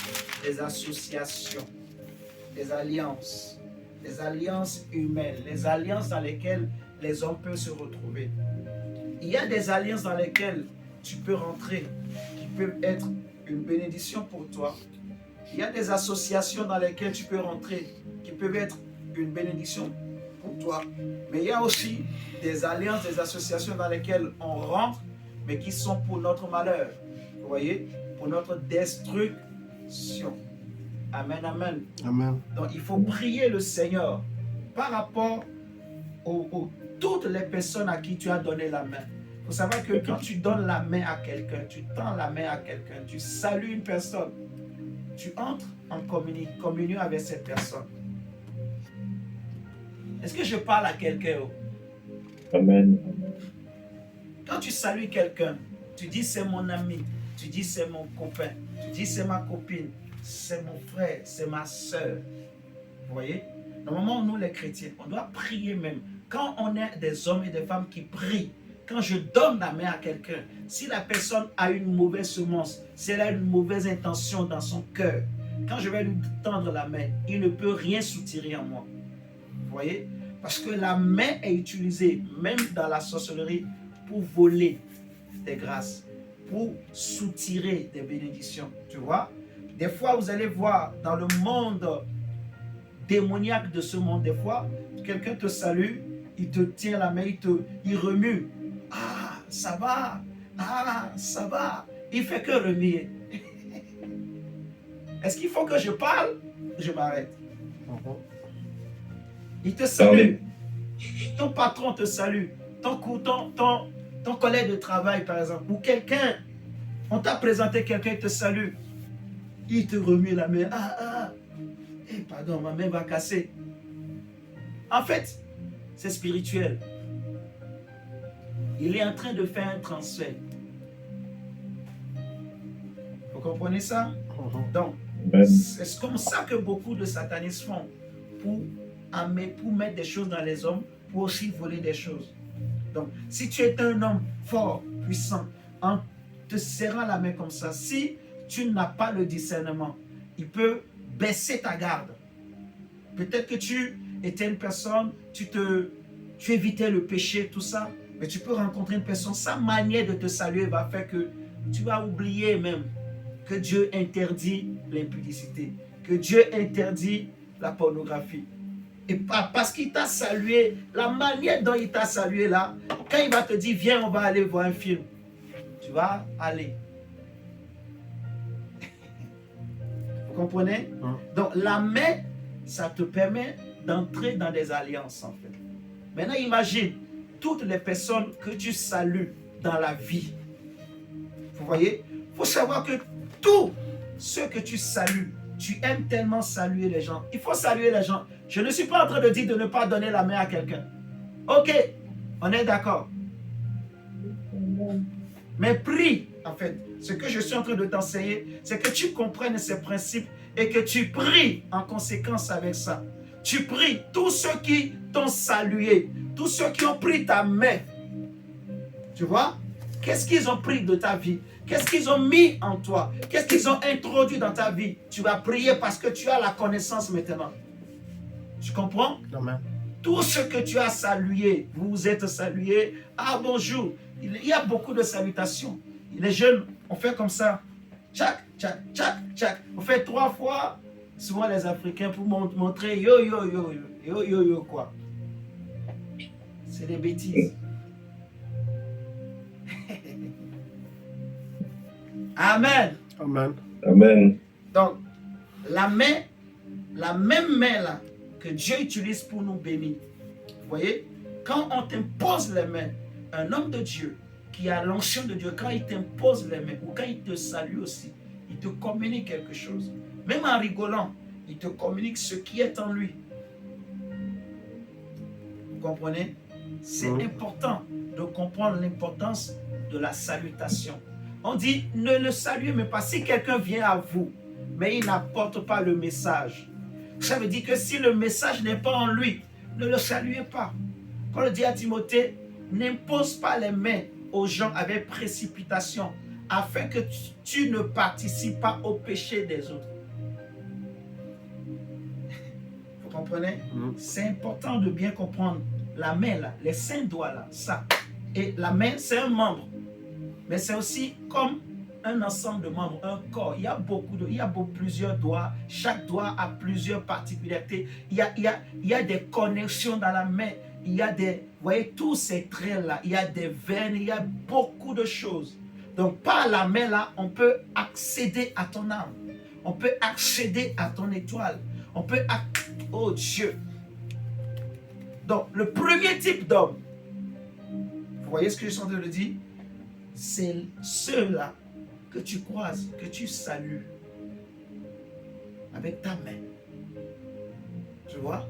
des associations, des alliances humaines, les alliances dans lesquelles les hommes peuvent se retrouver. Il y a des alliances dans lesquelles tu peux rentrer, qui peuvent être une bénédiction pour toi. Il y a des associations dans lesquelles tu peux rentrer, qui peuvent être une bénédiction pour toi. Mais il y a aussi des alliances, des associations dans lesquelles on rentre, mais qui sont pour notre malheur. Vous voyez? Pour notre destruction. Amen, amen. Amen. Donc il faut prier le Seigneur par rapport aux toutes les personnes à qui tu as donné la main. Il faut savoir que quand tu donnes la main à quelqu'un, tu tends la main à quelqu'un, tu salues une personne, tu entres en communion avec cette personne. Est-ce que je parle à quelqu'un? Amen. Quand tu salues quelqu'un, tu dis c'est mon ami, tu dis c'est mon copain, tu dis c'est ma copine, c'est mon frère, c'est ma soeur. Vous voyez? Normalement, nous les chrétiens, on doit prier même. Quand on est des hommes et des femmes qui prient, quand je donne la main à quelqu'un, si la personne a une mauvaise semence, si elle a une mauvaise intention dans son cœur, quand je vais lui tendre la main, il ne peut rien soutirer en moi. Vous voyez? Parce que la main est utilisée, même dans la sorcellerie, pour voler des grâces, pour soutirer des bénédictions. Tu vois? Des fois, vous allez voir dans le monde démoniaque de ce monde, des fois, quelqu'un te salue, il te tient la main, il remue. Ah, ça va. Ah, ça va. Il fait que remuer. Est-ce qu'il faut que je parle? Je m'arrête. Il te salue. Ton patron te salue. Ton collègue de travail, par exemple, ou quelqu'un, on t'a présenté quelqu'un, il te salue. Il te remue la main. Pardon, ma main va casser. En fait, c'est spirituel. Il est en train de faire un transfert. Vous comprenez ça? Donc, c'est comme ça que beaucoup de satanistes font pour mettre des choses dans les hommes, pour aussi voler des choses. Donc, si tu es un homme fort, puissant, en te serrant la main comme ça, si tu n'as pas le discernement, il peut baisser ta garde. Peut-être que tu étais une personne, tu évitais le péché, tout ça, mais tu peux rencontrer une personne, sa manière de te saluer va faire que tu vas oublier même que Dieu interdit l'impudicité, que Dieu interdit la pornographie. Et parce qu'il t'a salué, la manière dont il t'a salué là, quand il va te dire, viens, on va aller voir un film, tu vas aller. Vous comprenez? Donc la main, ça te permet d'entrer dans des alliances en fait. Maintenant imagine toutes les personnes que tu salues dans la vie. Vous voyez? Il faut savoir que tous ceux que tu salues, tu aimes tellement saluer les gens. Il faut saluer les gens. Je ne suis pas en train de dire de ne pas donner la main à quelqu'un. Ok, on est d'accord. Mais prie, en fait. Ce que je suis en train de t'enseigner, c'est que tu comprennes ces principes et que tu pries en conséquence avec ça. Tu pries tous ceux qui t'ont salué, tous ceux qui ont pris ta main. Tu vois? Qu'est-ce qu'ils ont pris de ta vie? Qu'est-ce qu'ils ont mis en toi? Qu'est-ce qu'ils ont introduit dans ta vie? Tu vas prier parce que tu as la connaissance maintenant. Tu comprends? Amen. Tout ce que tu as salué, vous vous êtes salués. Ah, bonjour. Il y a beaucoup de salutations. Les jeunes, on fait comme ça. Tchac, tchac, tchac, tchac. On fait 3 fois. Souvent les Africains pour montrer yo, yo, yo, yo, yo, yo, yo, quoi. C'est des bêtises. Amen. Amen. Amen. Donc, la même main là que Dieu utilise pour nous bénir. Vous voyez, quand on t'impose les mains, un homme de Dieu qui a l'onction de Dieu, quand il t'impose les mains ou quand il te salue aussi, il te communique quelque chose. Même en rigolant, il te communique ce qui est en lui. Vous comprenez? C'est important de comprendre l'importance de la salutation. On dit, ne le saluez même pas. Si quelqu'un vient à vous, mais il n'apporte pas le message, ça veut dire que si le message n'est pas en lui, ne le saluez pas. Quand on dit à Timothée, n'impose pas les mains aux gens avec précipitation, afin que tu ne participes pas au péché des autres. Vous comprenez? C'est important de bien comprendre. La main là, les 5 doigts là, ça. Et la main, c'est un membre. Mais c'est aussi comme un ensemble de membres, un corps. Il y a plusieurs doigts. Chaque doigt a plusieurs particularités. Il y a des connexions dans la main. Il y a des, vous voyez, tous ces traits-là. Il y a des veines. Il y a beaucoup de choses. Donc, par la main là, on peut accéder à ton âme. On peut accéder à ton étoile. On peut oh Dieu. Donc, le premier type d'homme, vous voyez ce que je suis en train de dire? C'est ceux-là que tu croises, que tu salues avec ta main. Tu vois?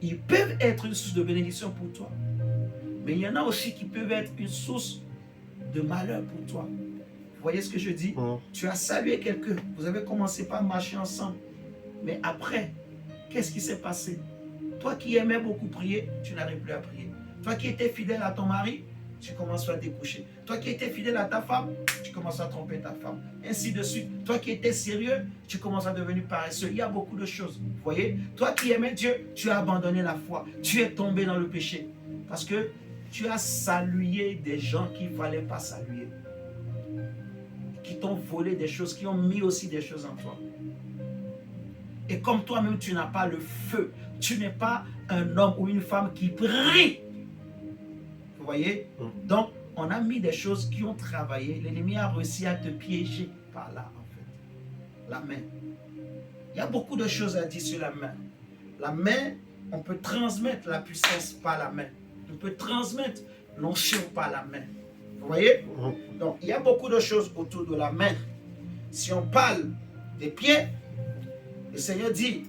Ils peuvent être une source de bénédiction pour toi. Mais il y en a aussi qui peuvent être une source de malheur pour toi. Vous voyez ce que je dis? Tu as salué quelqu'un, vous avez commencé par marcher ensemble. Mais après, qu'est-ce qui s'est passé? Toi qui aimais beaucoup prier, tu n'arrives plus à prier. Toi qui étais fidèle à ton mari, tu commences à découcher. Toi qui étais fidèle à ta femme, tu commences à tromper ta femme. Ainsi de suite. Toi qui étais sérieux, tu commences à devenir paresseux. Il y a beaucoup de choses. Vous voyez? Toi qui aimais Dieu, tu as abandonné la foi. Tu es tombé dans le péché. Parce que tu as salué des gens qu'il ne fallait pas saluer. Qui t'ont volé des choses, qui ont mis aussi des choses en toi. Et comme toi-même, tu n'as pas le feu. Tu n'es pas un homme ou une femme qui prie. Vous voyez? Donc, on a mis des choses qui ont travaillé. L'ennemi a réussi à te piéger par là, en fait. La main. Il y a beaucoup de choses à dire sur la main. La main, on peut transmettre la puissance par la main. On peut transmettre l'onction par la main. Vous voyez? Donc, il y a beaucoup de choses autour de la main. Si on parle des pieds, le Seigneur dit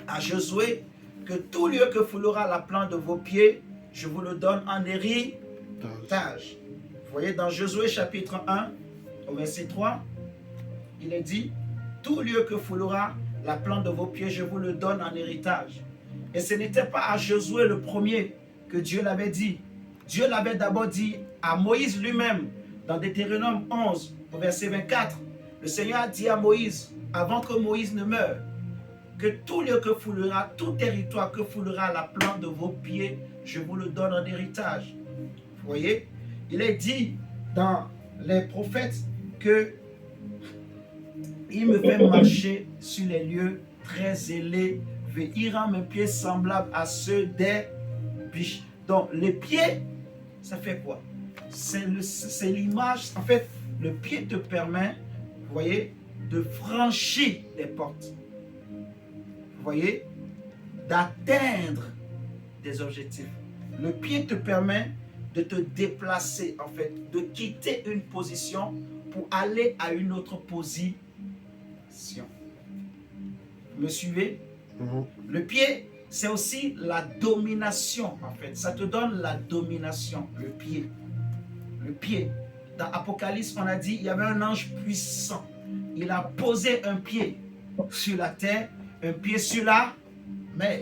à Josué que tout lieu que foulera la plante de vos pieds, je vous le donne en héritage. Vous voyez, dans Josué chapitre 1, au verset 3, il est dit, tout lieu que foulera la plante de vos pieds, je vous le donne en héritage. Et ce n'était pas à Josué le premier que Dieu l'avait dit. Dieu l'avait d'abord dit à Moïse lui-même, dans Deutéronome 11, au verset 24. Le Seigneur a dit à Moïse, avant que Moïse ne meure, que tout lieu que foulera, tout territoire que foulera la plante de vos pieds, je vous le donne en héritage. Vous voyez? Il est dit dans les prophètes que il me fait marcher sur les lieux très élevés, il rend mes pieds semblables à ceux des biches. Donc les pieds, ça fait quoi? C'est l'image, en fait, le pied te permet, vous voyez, de franchir les portes. Vous voyez, d'atteindre des objectifs. Le pied te permet de te déplacer, en fait, de quitter une position pour aller à une autre position. Vous me suivez? Le pied, c'est aussi la domination, en fait. Ça te donne la domination, le pied. Le pied. Dans Apocalypse, on a dit, il y avait un ange puissant. Il a posé un pied sur la terre, un pied sur la mer.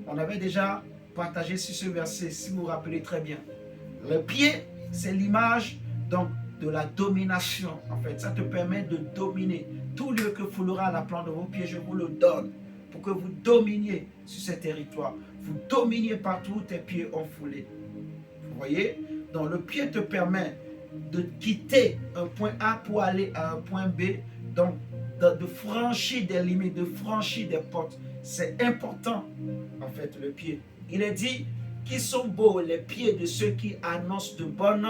On avait déjà partagé sur ce verset, si vous vous rappelez très bien. Le pied, c'est l'image donc de la domination. En fait, ça te permet de dominer. Tout lieu que foulera la plante de vos pieds, je vous le donne pour que vous dominiez sur ces territoires. Vous dominiez partout où tes pieds ont foulé. Vous voyez? Donc le pied te permet de quitter un point A pour aller à un point B. Donc de franchir des limites, de franchir des portes. C'est important, en fait, le pied. Il est dit qu'ils sont beaux les pieds de ceux qui annoncent de bonnes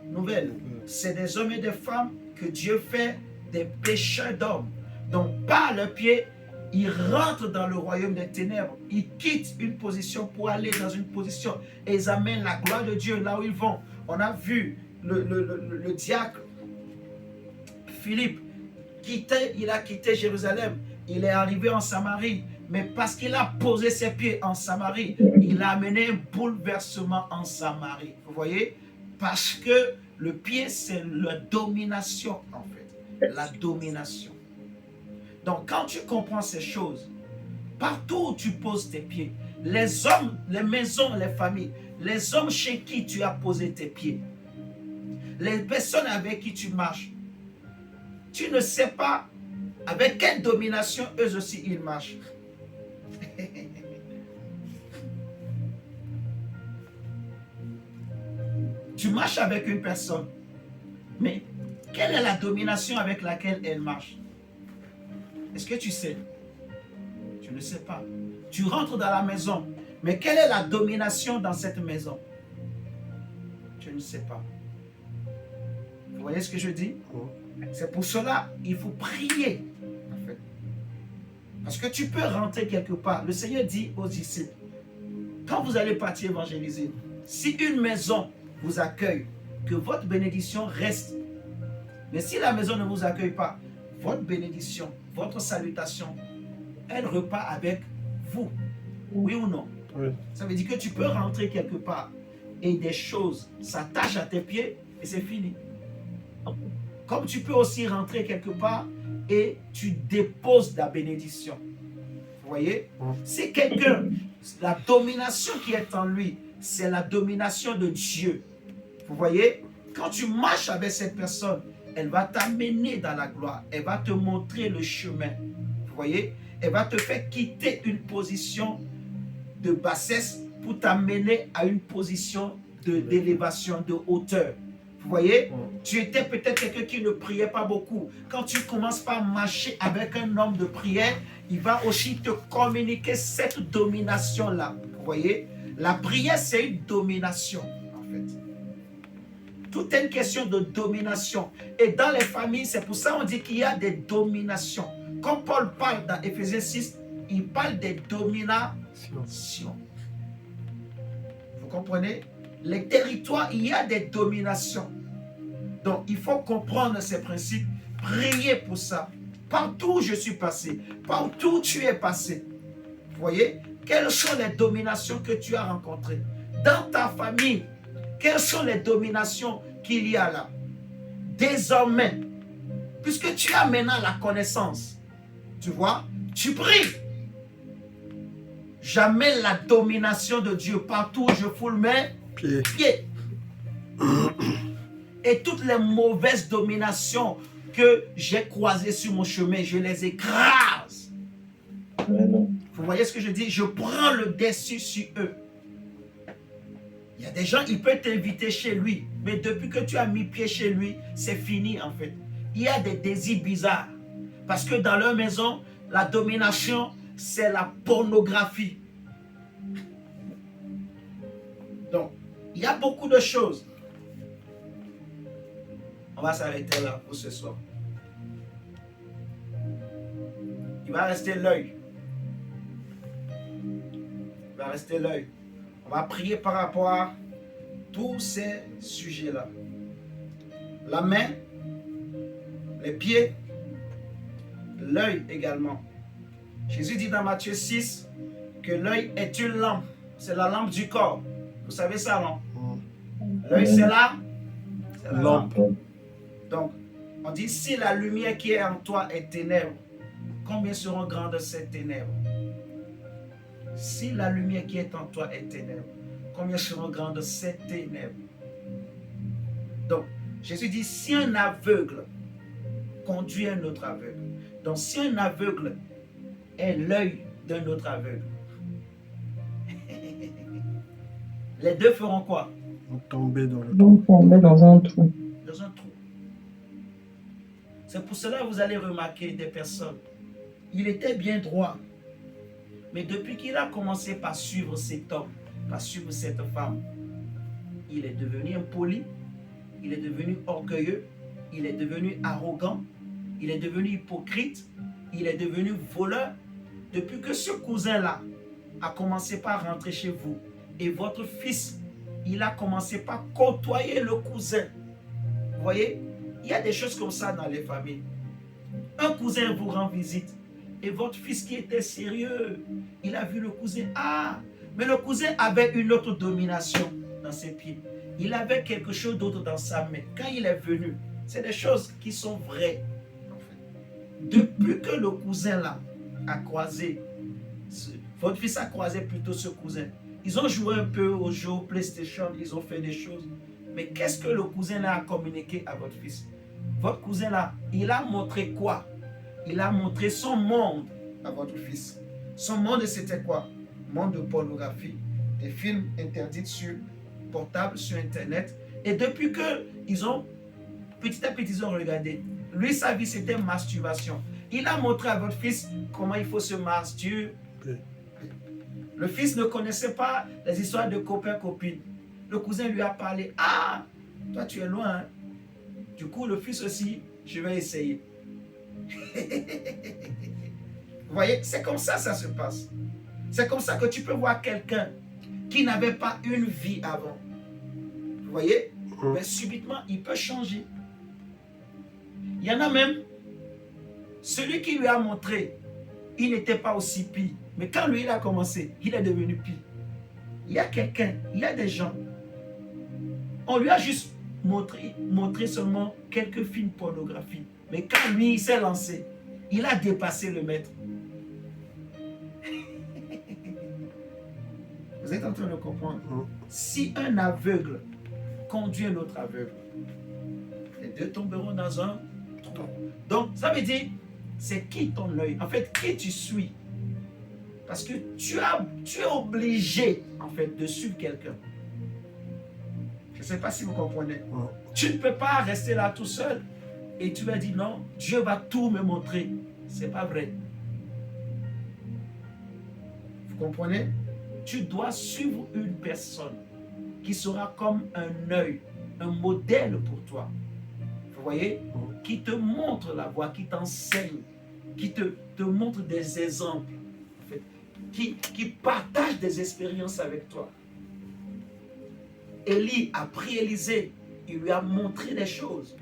nouvelles. C'est des hommes et des femmes que Dieu fait des pécheurs d'hommes. Donc par le pied, ils rentrent dans le royaume des ténèbres. Ils quittent une position pour aller dans une position. Et ils amènent la gloire de Dieu là où ils vont. On a vu le diacre Philippe, il a quitté Jérusalem. Il est arrivé en Samarie. Mais parce qu'il a posé ses pieds en Samarie, il a amené un bouleversement en Samarie. Vous voyez? Parce que le pied, c'est la domination, en fait. La domination. Donc, quand tu comprends ces choses, partout où tu poses tes pieds, les hommes, les maisons, les familles, les hommes chez qui tu as posé tes pieds, les personnes avec qui tu marches, tu ne sais pas avec quelle domination eux aussi ils marchent. Tu marches avec une personne, mais quelle est la domination avec laquelle elle marche? Est-ce que tu sais? Tu ne sais pas. Tu rentres dans la maison, mais quelle est la domination dans cette maison? Tu ne sais pas. Vous voyez ce que je dis? C'est pour cela qu'il faut prier, en fait. Parce que tu peux rentrer quelque part. Le Seigneur dit aux disciples, quand vous allez partir évangéliser, si une maison vous accueille, que votre bénédiction reste. Mais si la maison ne vous accueille pas, votre bénédiction, votre salutation, elle repart avec vous. Oui ou non? Oui. Ça veut dire que tu peux rentrer quelque part et des choses s'attachent à tes pieds et c'est fini. Comme tu peux aussi rentrer quelque part et tu déposes la bénédiction. Vous voyez? Si quelqu'un, la domination qui est en lui, c'est la domination de Dieu. Vous voyez? Quand tu marches avec cette personne, elle va t'amener dans la gloire. Elle va te montrer le chemin. Vous voyez? Elle va te faire quitter une position de bassesse pour t'amener à une position d'élévation, de hauteur. Vous voyez? Tu étais peut-être quelqu'un qui ne priait pas beaucoup. Quand tu commences par marcher avec un homme de prière, il va aussi te communiquer cette domination-là. Vous voyez? La prière, c'est une domination, en fait. Tout est une question de domination. Et dans les familles, c'est pour ça qu'on dit qu'il y a des dominations. Comme Paul parle dans Éphésiens 6, il parle des dominations. Vous comprenez? Les territoires, il y a des dominations. Donc, il faut comprendre ces principes, prier pour ça. Partout où je suis passé, partout où tu es passé, vous voyez, quelles sont les dominations que tu as rencontrées? Dans ta famille, quelles sont les dominations qu'il y a là? Désormais, puisque tu as maintenant la connaissance, tu vois, tu pries. Jamais la domination de Dieu partout où je foule mes pieds. Et toutes les mauvaises dominations que j'ai croisées sur mon chemin, je les écrase. Amen. Vous voyez ce que je dis? Je prends le dessus sur eux. Il y a des gens, il peut t'inviter chez lui, mais depuis que tu as mis pied chez lui, c'est fini en fait. Il y a des désirs bizarres. Parce que dans leur maison, la domination, c'est la pornographie. Donc, il y a beaucoup de choses. On va s'arrêter là pour ce soir. Il va rester l'œil. Il va rester l'œil. On va prier par rapport à tous ces sujets-là. La main, les pieds, l'œil également. Jésus dit dans Matthieu 6 que l'œil est une lampe. C'est la lampe du corps. Vous savez ça, non? L'œil, c'est la lampe. Donc, on dit, si la lumière qui est en toi est ténèbres, combien seront grandes ces ténèbres? Si la lumière qui est en toi est ténèbres, combien seront grandes ces ténèbres? Donc, Jésus dit, si un aveugle conduit un autre aveugle, donc si un aveugle est l'œil d'un autre aveugle, les deux feront quoi? Vont tomber dans le Donc, on met dans un trou. Dans un trou. C'est pour cela que vous allez remarquer des personnes. Il était bien droit. Mais depuis qu'il a commencé par suivre cet homme, par suivre cette femme, il est devenu impoli, il est devenu orgueilleux, il est devenu arrogant, il est devenu hypocrite, il est devenu voleur. Depuis que ce cousin-là a commencé par rentrer chez vous, et votre fils, il a commencé par côtoyer le cousin. Vous voyez, il y a des choses comme ça dans les familles. Un cousin vous rend visite et votre fils qui était sérieux, il a vu le cousin. Ah, mais le cousin avait une autre domination dans ses pieds. Il avait quelque chose d'autre dans sa main. Quand il est venu, c'est des choses qui sont vraies. En fait. Depuis que le cousin là a croisé, votre fils a croisé plutôt ce cousin. Ils ont joué un peu au jeu PlayStation, ils ont fait des choses. Mais qu'est-ce que le cousin là a communiqué à votre fils? Votre cousin là, il a montré quoi? Il a montré son monde à votre fils. Son monde, c'était quoi? Monde de pornographie, des films interdits sur portable, sur Internet. Et depuis que ils ont, petit à petit, ils ont regardé. Lui, sa vie, c'était masturbation. Il a montré à votre fils comment il faut se masturber. Le fils ne connaissait pas les histoires de copains-copines. Le cousin lui a parlé. Ah, toi, tu es loin. Hein? Du coup, le fils aussi, je vais essayer. Vous voyez, c'est comme ça se passe. C'est comme ça que tu peux voir quelqu'un qui n'avait pas une vie avant. Vous voyez, mais subitement, il peut changer. Il y en a même, celui qui lui a montré, il n'était pas aussi pire. Mais quand lui, il a commencé, il est devenu pire. Il y a quelqu'un, il y a des gens. On lui a juste montrer seulement quelques films pornographiques. Mais quand lui, il s'est lancé, il a dépassé le maître. Vous êtes en train de comprendre? Si un aveugle conduit un autre aveugle, les deux tomberont dans un trou. Donc, ça veut dire, c'est qui ton œil? En fait, qui tu suis? Parce que tu es obligé, en fait, de suivre quelqu'un. Je ne sais pas si vous comprenez. Tu ne peux pas rester là tout seul et tu vas dire non, Dieu va tout me montrer. Ce n'est pas vrai. Vous comprenez? Tu dois suivre une personne qui sera comme un œil, un modèle pour toi. Vous voyez? Qui te montre la voie, qui t'enseigne, qui te montre des exemples, en fait, qui partage des expériences avec toi. Élie a pris Élisée, il lui a montré des choses.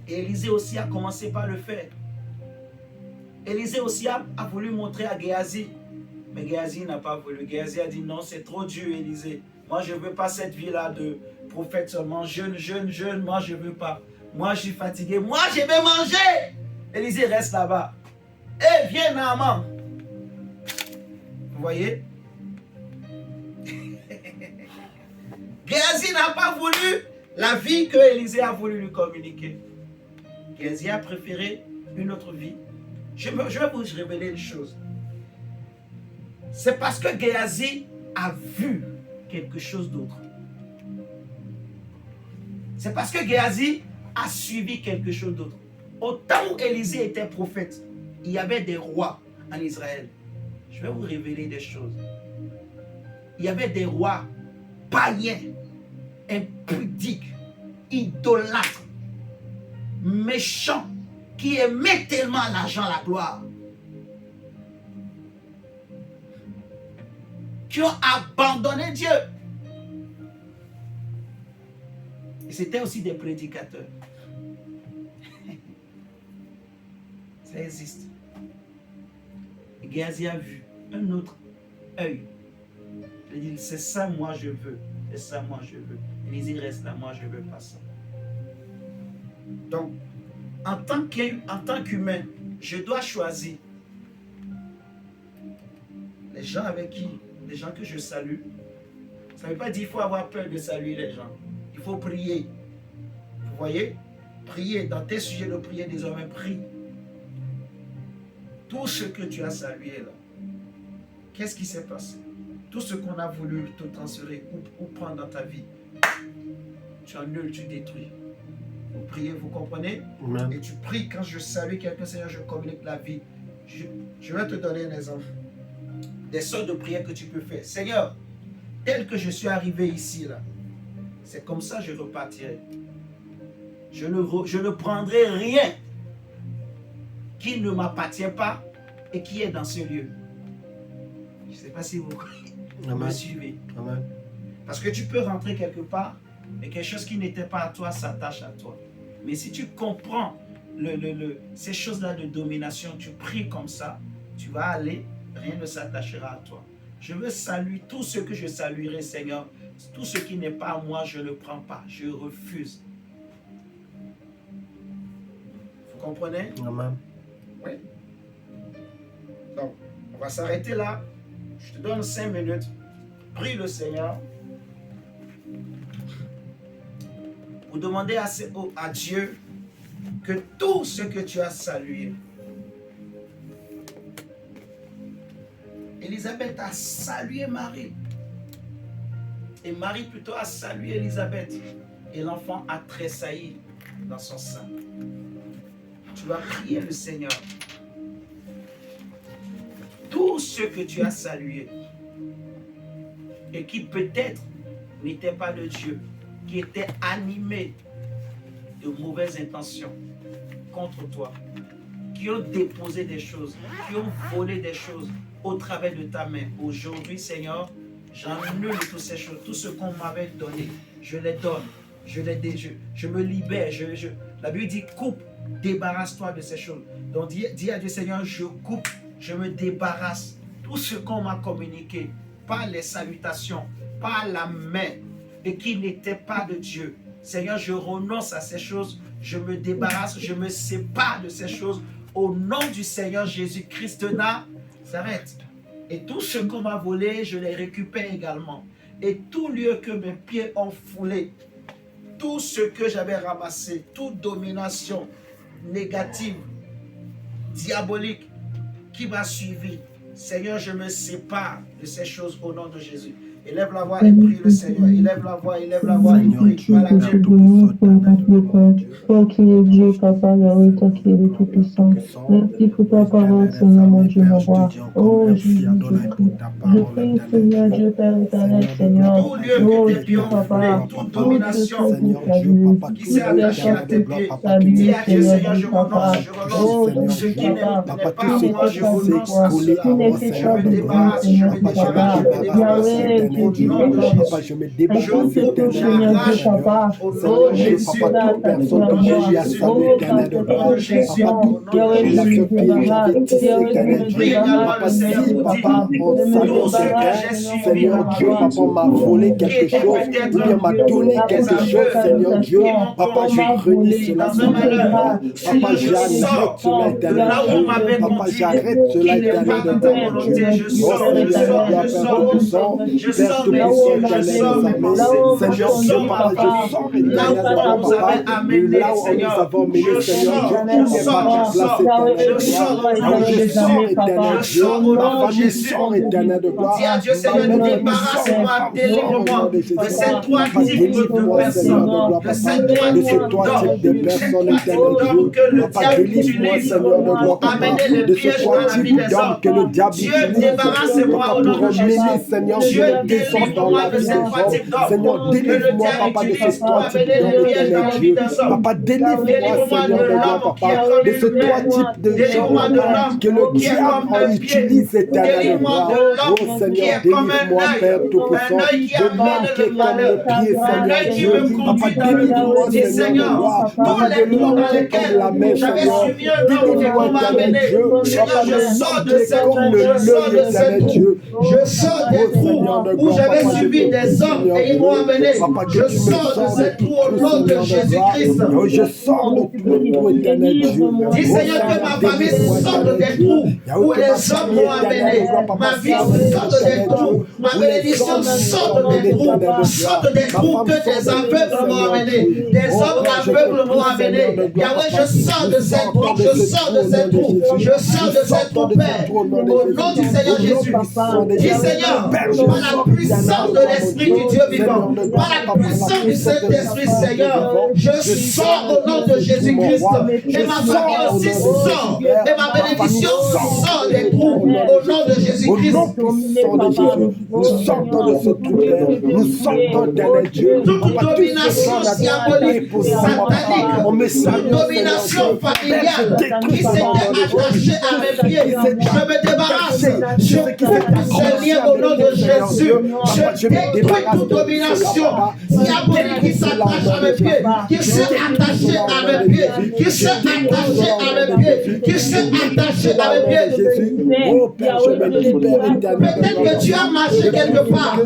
Et Élisée aussi a commencé par le faire. Élisée aussi a voulu montrer à Géasi, mais Géasi n'a pas voulu. Géasi a dit non, c'est trop dur, Élisée. Moi, je ne veux pas cette vie-là de prophète seulement, jeune, moi, je ne veux pas. Moi, je suis fatigué, moi, je vais manger. Élisée reste là-bas. Eh, viens, Naaman. Vous voyez? Géasi n'a pas voulu la vie que Élisée a voulu lui communiquer. Géasi a préféré une autre vie. Je vais vous révéler une chose. C'est parce que Géasi a vu quelque chose d'autre. C'est parce que Géasi a suivi quelque chose d'autre. Au temps où Élisée était prophète, il y avait des rois en Israël. Je vais vous révéler des choses. Il y avait des rois païens, impudiques, idolâtres, méchants, qui aimaient tellement l'argent, la gloire, qui ont abandonné Dieu. Et c'était aussi des prédicateurs. Ça existe. Et Géasi a vu un autre œil. Il a dit, c'est ça moi je veux. C'est ça moi je veux. Élisée reste là, moi je veux pas ça. Donc, en tant qu'humain, je dois choisir les gens avec qui, les gens que je salue. Ça ne veut pas dire qu'il faut avoir peur de saluer les gens. Il faut prier. Vous voyez? Prier. Dans tes sujets de prière, désormais, prie. Tout ce que tu as salué là, qu'est-ce qui s'est passé? Tout ce qu'on a voulu te transférer ou prendre dans ta vie, tu annules, tu détruis. Vous priez, vous comprenez? Amen. Et tu pries. Quand je salue quelqu'un, Seigneur, je communique la vie. Je vais te donner un exemple. Des sortes de prières que tu peux faire. Seigneur, tel que je suis arrivé ici, là, c'est comme ça que je repartirai. Je ne prendrai rien qui ne m'appartient pas et qui est dans ce lieu. Je ne sais pas si vous me suivez. Amen. Parce que tu peux rentrer quelque part et quelque chose qui n'était pas à toi s'attache à toi. Mais si tu comprends ces choses-là de domination, tu pries comme ça, tu vas aller, rien ne s'attachera à toi. Je veux saluer tout ce que je saluerai, Seigneur. Tout ce qui n'est pas à moi, je ne le prends pas. Je refuse. Vous comprenez? Amen. Oui. Donc, on va s'arrêter là. Je te donne 5 minutes. Prie le Seigneur. Vous demandez à Dieu que tout ce que tu as salué. Élisabeth a salué Marie. Et Marie plutôt a salué Élisabeth. Et l'enfant a tressailli dans son sein. Tu vas prier le Seigneur. Tout ce que tu as salué et qui peut-être n'était pas de Dieu, qui était animé de mauvaises intentions contre toi, qui ont déposé des choses, qui ont volé des choses au travers de ta main. Aujourd'hui, Seigneur, j'annule toutes ces choses, tout ce qu'on m'avait donné, je les donne, je me libère. La Bible dit coupe, débarrasse-toi de ces choses. Donc dis à Dieu, Seigneur, je coupe, je me débarrasse. Tout ce qu'on m'a communiqué, par les salutations, par la main, et qui n'étaient pas de Dieu. Seigneur, je renonce à ces choses, je me débarrasse, je me sépare de ces choses. Au nom du Seigneur Jésus-Christ de Nazareth. Et tout ce qu'on m'a volé, je les récupère également. Et tout lieu que mes pieds ont foulé, tout ce que j'avais ramassé, toute domination négative, diabolique qui m'a suivi, Seigneur, je me sépare de ces choses au nom de Jésus. Élève la voix et prie le Seigneur. Élève la voix et prie. Voilà, Dieu. Toi qui es Dieu, Papa, Yahweh, toi qui es le Tout-Puissant. Merci pour ta parole, Seigneur, mon Dieu, ma voix. Oh Jésus, je prie, Seigneur, Dieu Père éternel, Seigneur. Oh Dieu, Papa, toute domination qui s'est attachée à tes pieds. Dis à Dieu, Seigneur, je Papa. renonce. Oh Ce qui n'est pas Papa, moi, je renonce à qui cela. n'était Je pas me de toi, débarrasse, je Seigneur, me débarrasse, Papa. je me débarrasse. Yahweh, Au Dieu, nom de Papa. Jésus. Je me Et débarrasse tout ce que, de Seigneur Dieu, Papa, Au nom oh de Jésus, Jésus. là, toute personne ta que j'ai eu à oh, saluer, par éternel cette de gloire. protection, Papa, Yahweh, toute je me la débarrasse, j'avais tissé, Yahweh, je éternel me Dieu. Prie également débarrasse, le Seigneur. Seigneur, Papa, Papa, on je me salue Tout ce que débarrasse, j'ai suivi, Seigneur Dieu, papa m'a volé quelque chose, ou bien m'a donné quelque chose, Seigneur Dieu. Papa, je renie cela, Seigneur de gloire. Papa, j'arrête cela, éternel Dieu. Papa, j'arrête cela, éternel de gloire. Oh Seigneur, Père Tout-Puissant, Père Tout-Puissant, éternel des armées. Seigneur Dieu, papa, je sors, éternel de gloire, papa, de là où on nous a emmenés, Seigneur Dieu, qui n'est pas de place, éternel de gloire. Je sors, éternel Dieu, ma famille sort, éternel de gloire. Dis à Dieu, Seigneur, débarrasse-moi, délivre-moi de ces trois types de personnes, de ces trois types de personnes, éternel Dieu. Que le diable utilise pour amener les pièges dans la vie des hommes. Dieu, débarrasse-moi au nom de Jésus. Dieu, délivre-moi de ces trois types d'hommes. Seigneur, délivre-moi, papa, de ces trois types d'hommes, éternel Dieu. Papa, délivre-moi, Seigneur de gloire, papa, de ces trois types de gens, papa, que le diable utilise, éternel de gloire. Oh Seigneur, délivre-moi, Père Tout-Puissant, de manquer comme le pied, Seigneur Dieu. Papa, délivre-moi, Seigneur de gloire. Papa, de manquer comme la main, Seigneur. Délivre-moi, éternel Dieu. Papa, de manquer comme le l'œil, éternel Dieu. Je sors des trous où j'avais subi des hommes et ils m'ont amené. Je sors de ces trous au nom de Jésus-Christ. Je sors de tous les trous, éternel Dieu. Dis Seigneur que ma famille sorte des trous où les hommes m'ont amené. Ma vie sorte des trous. Ma bénédiction sorte des trous. Sorte des trous que des aveugles m'ont amené. Des hommes aveugles m'ont amené. Yahweh, je sors de ces trous. Je sors de ces trous. Je sors de ces trous, Père. Au nom du Seigneur Jésus. Dis Seigneur, par la puissance de l'Esprit du Dieu vivant, par la puissance du Saint-Esprit, Seigneur, je sors au nom de Jésus-Christ. Et ma famille aussi sort. Et ma bénédiction sort des trous au nom de Jésus-Christ. Nous sortons de ce trou, nous sortons d'éternel Dieu. Toute domination diabolique, satanique, toute domination familiale qui s'est attachée à mes pieds, je me débarrasse. Je coupe ces liens au nom de Jésus. Je détruis toute domination diabolique qui s'attache à mes pieds, qui s'est attachée à mes pieds, qui s'est attachée à mes pieds, qui s'est attachée à mes pieds. Oh Père, je me libère éternellement. Peut-être que tu as marché quelque part.